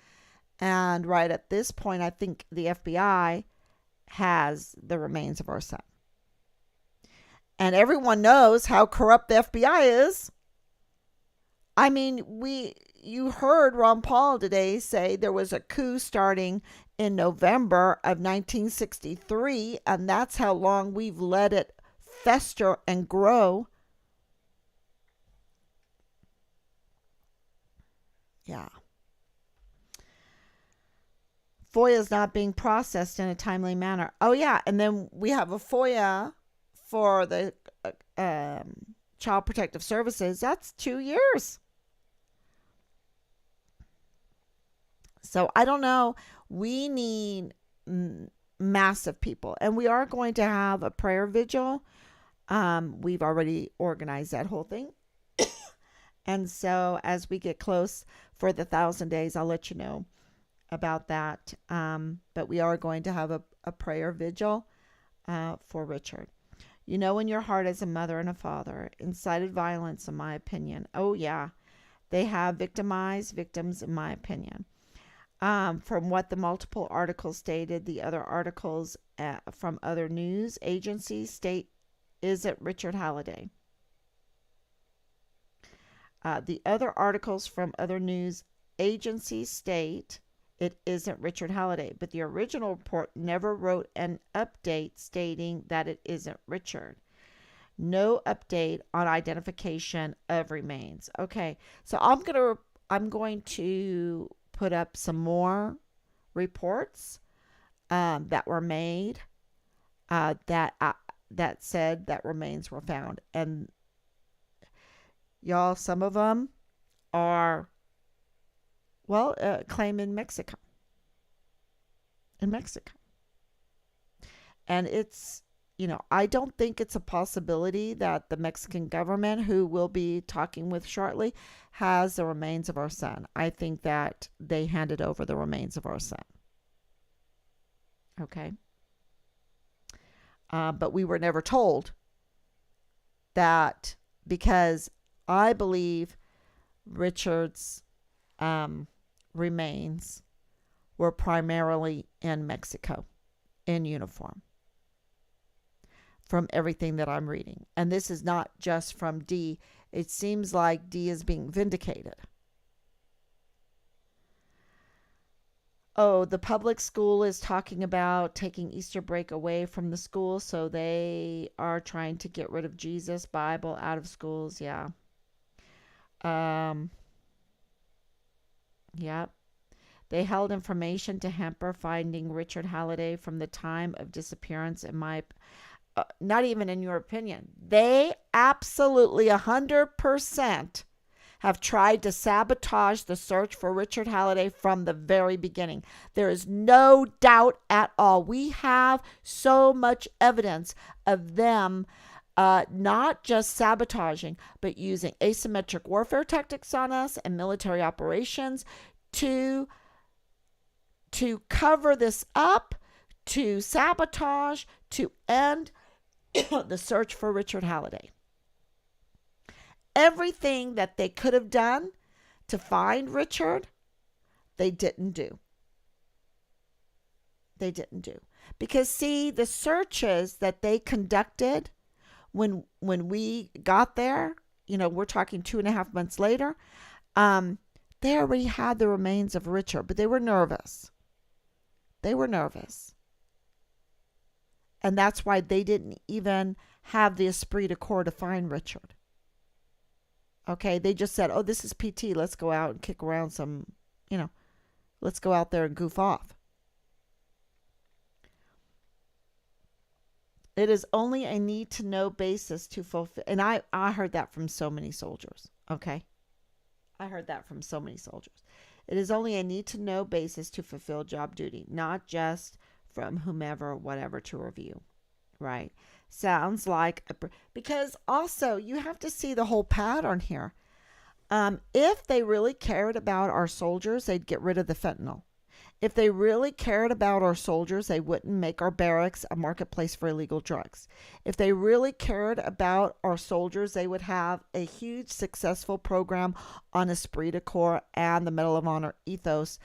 And right at this point, I think the FBI has the remains of our son. And everyone knows how corrupt the FBI is. I mean, you heard Ron Paul today say there was a coup starting in November of 1963, and that's how long we've let it fester and grow. Yeah. FOIA is not being processed in a timely manner. Oh, yeah. And then we have a FOIA for the Child Protective Services. That's 2 years. So I don't know. We need massive people. And we are going to have a prayer vigil. We've already organized that whole thing. And so as we get close for the 1,000 days, I'll let you know about that. But we are going to have a prayer vigil for Richard. You know, in your heart as a mother and a father, incited violence, in my opinion. Oh, yeah. They have victimized victims, in my opinion. From what the multiple articles stated, the other articles from other news agencies state, is it Richard Halliday? The other articles from other news agencies state it isn't Richard Halliday, but the original report never wrote an update stating that it isn't Richard. No update on identification of remains. Okay, so I'm going to put up some more reports that were made that said that remains were found, and y'all, some of them are claim in Mexico. And it's, I don't think it's a possibility that the Mexican government, who we'll be talking with shortly, has the remains of our son. I think that they handed over the remains of our son. Okay. But we were never told that, because I believe Richard's remains were primarily in Mexico in uniform, from everything that I'm reading. And this is not just from D. It seems like D is being vindicated. Oh, the public school is talking about taking Easter break away from the school, so they are trying to get rid of Jesus, Bible out of schools. Yeah. Yep. They held information to hamper finding Richard Halliday from the time of disappearance, in my not even in your opinion. They absolutely 100% have tried to sabotage the search for Richard Halliday from the very beginning. There is no doubt at all. We have so much evidence of them not just sabotaging, but using asymmetric warfare tactics on us and military operations to cover this up, to sabotage, to end the search for Richard Halliday. Everything that they could have done to find Richard, they didn't do. They didn't do. Because, see, the searches that they conducted when we got there, we're talking 2.5 months later, they already had the remains of Richard, but they were nervous. They were nervous. And that's why they didn't even have the esprit de corps to find Richard. Okay, they just said, oh, this is PT. Let's go out and kick around some, let's go out there and goof off. It is only a need to know basis to fulfill. And I heard that from so many soldiers. Okay. I heard that from so many soldiers. It is only a need to know basis to fulfill job duty, not just from whomever, whatever to review. Right. Sounds like, because also you have to see the whole pattern here. If they really cared about our soldiers, they'd get rid of the fentanyl. If they really cared about our soldiers, they wouldn't make our barracks a marketplace for illegal drugs. If they really cared about our soldiers, they would have a huge successful program on esprit de corps and the Medal of Honor ethos.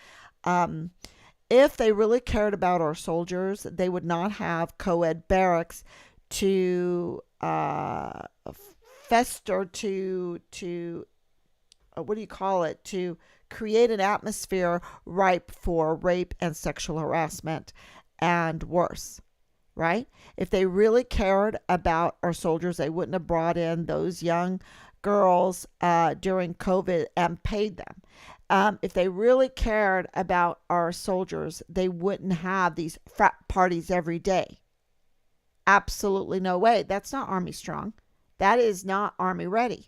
If they really cared about our soldiers, they would not have co-ed barracks to fester, to what do you call it, to create an atmosphere ripe for rape and sexual harassment and worse, right? If they really cared about our soldiers, they wouldn't have brought in those young girls during COVID and paid them. If they really cared about our soldiers, they wouldn't have these frat parties every day. Absolutely no way. That's not Army strong. That is not Army ready.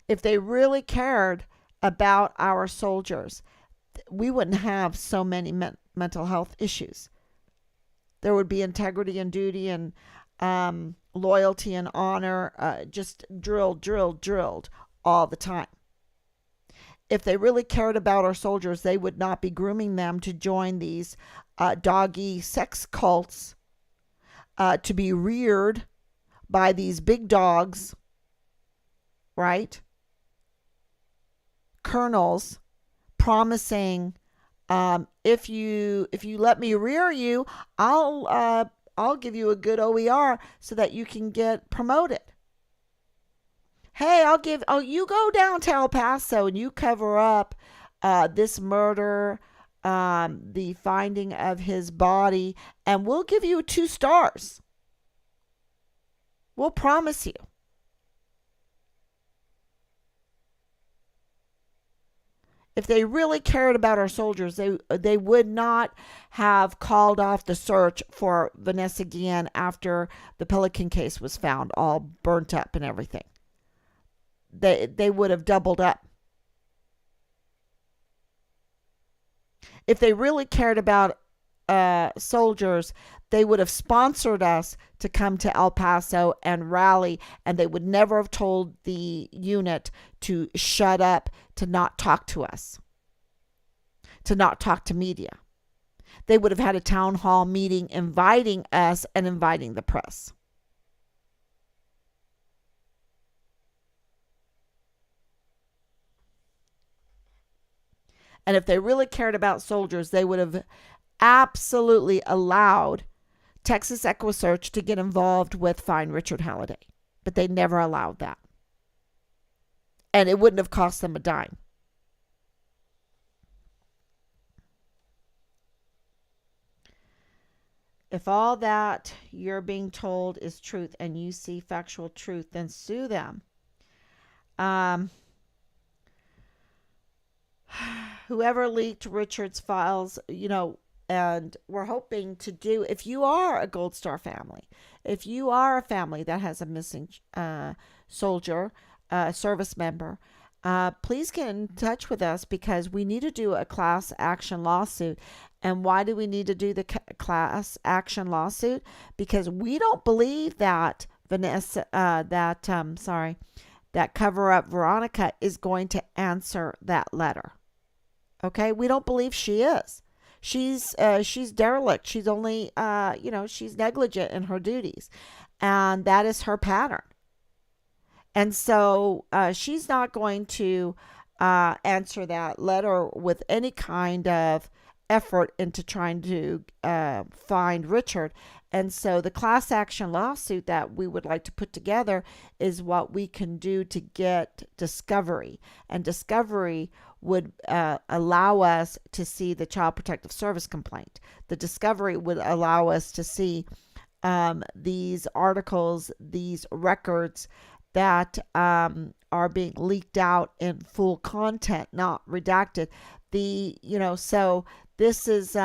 If they really cared about our soldiers, we wouldn't have so many mental health issues. There would be integrity and duty and loyalty and honor, just drilled all the time. If they really cared about our soldiers, they would not be grooming them to join these doggy sex cults, to be reared by these big dogs, right? Colonels promising, if you let me rear you, I'll give you a good OER so that you can get promoted. Hey, you go down to El Paso and you cover up this murder, the finding of his body, and we'll give you 2 stars. We'll promise you. If they really cared about our soldiers, they would not have called off the search for Vanessa Guillen after the Pelican case was found, all burnt up and everything. They would have doubled up. If they really cared about soldiers, they would have sponsored us to come to El Paso and rally, and they would never have told the unit to shut up, to not talk to us, to not talk to media. They would have had a town hall meeting inviting us and inviting the press. And if they really cared about soldiers, they would have absolutely allowed Texas EquiSearch to get involved with Find Richard Halliday. But they never allowed that. And it wouldn't have cost them a dime. If all that you're being told is truth and you see factual truth, then sue them. Whoever leaked Richard's files, and we're hoping to do, if you are a Gold Star family, if you are a family that has a missing soldier, service member, please get in touch with us, because we need to do a class action lawsuit. And why do we need to do the class action lawsuit? Because we don't believe that that cover up Veronica is going to answer that letter. Okay, we don't believe she is. She's derelict. She's only she's negligent in her duties, and that is her pattern. And so she's not going to answer that letter with any kind of effort into trying to find Richard. And so the class action lawsuit that we would like to put together is what we can do to get discovery. And discovery would allow us to see the Child Protective Service complaint. The discovery would allow us to see these articles, these records that are being leaked out in full content, not redacted. So this is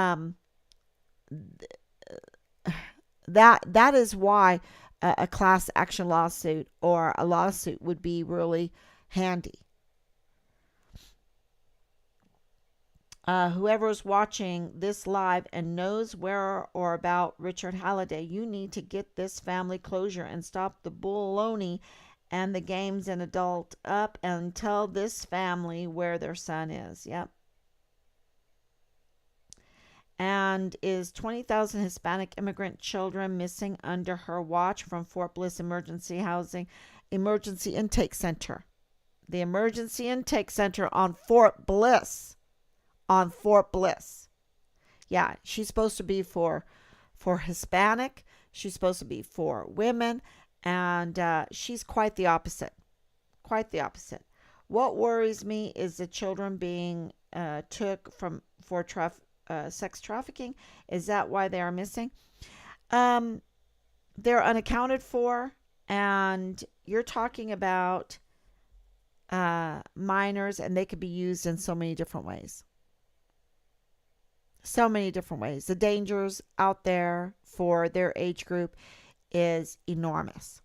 That is why a class action lawsuit or a lawsuit would be really handy. Whoever is watching this live and knows where or about Richard Halliday, you need to get this family closure and stop the baloney and the games and adult up and tell this family where their son is. Yep. And is 20,000 Hispanic immigrant children missing under her watch from Fort Bliss Emergency Intake Center. The Emergency Intake Center on Fort Bliss. Yeah, she's supposed to be for Hispanic. She's supposed to be for women, and she's quite the opposite. Quite the opposite. What worries me is the children being took for sex trafficking. Is that why they are missing? They're unaccounted for, and you're talking about minors, and they could be used in so many different ways. So many different ways. The dangers out there for their age group is enormous.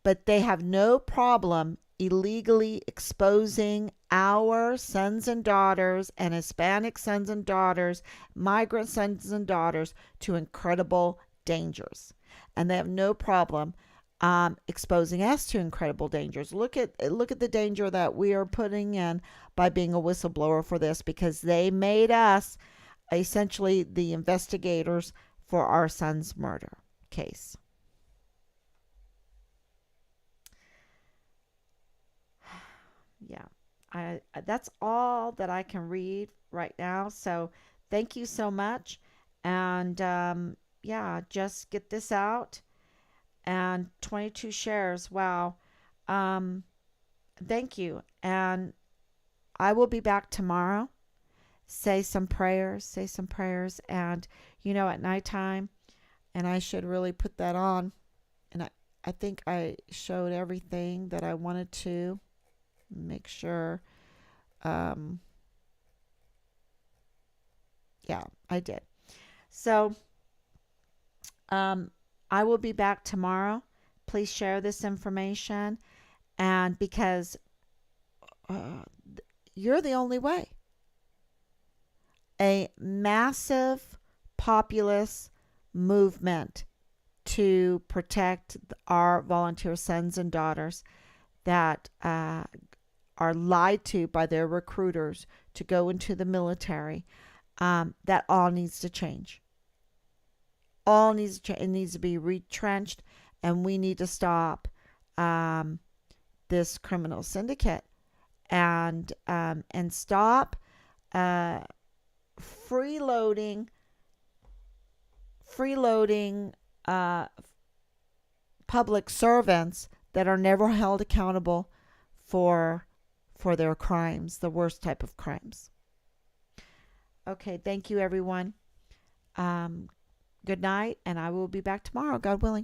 But they have no problem illegally exposing our sons and daughters and Hispanic sons and daughters, migrant sons and daughters to incredible dangers. And they have no problem exposing us to incredible dangers. Look at the danger that we are putting in by being a whistleblower for this, because they made us essentially the investigators for our son's murder case. Yeah, that's all that I can read right now. So thank you so much. And yeah, just get this out. And 22 shares. Wow. Thank you. And I will be back tomorrow. Say some prayers, and at nighttime, and I should really put that on, and I think I showed everything that I wanted to make sure. Yeah, I did. So I will be back tomorrow. Please share this information, and because you're the only way. A massive populist movement to protect our volunteer sons and daughters that are lied to by their recruiters to go into the military. That all needs to change. All needs to change. It needs to be retrenched, and we need to stop this criminal syndicate and stop freeloading public servants that are never held accountable for their crimes, the worst type of crimes. Okay, thank you everyone. Good night, and I will be back tomorrow, God willing.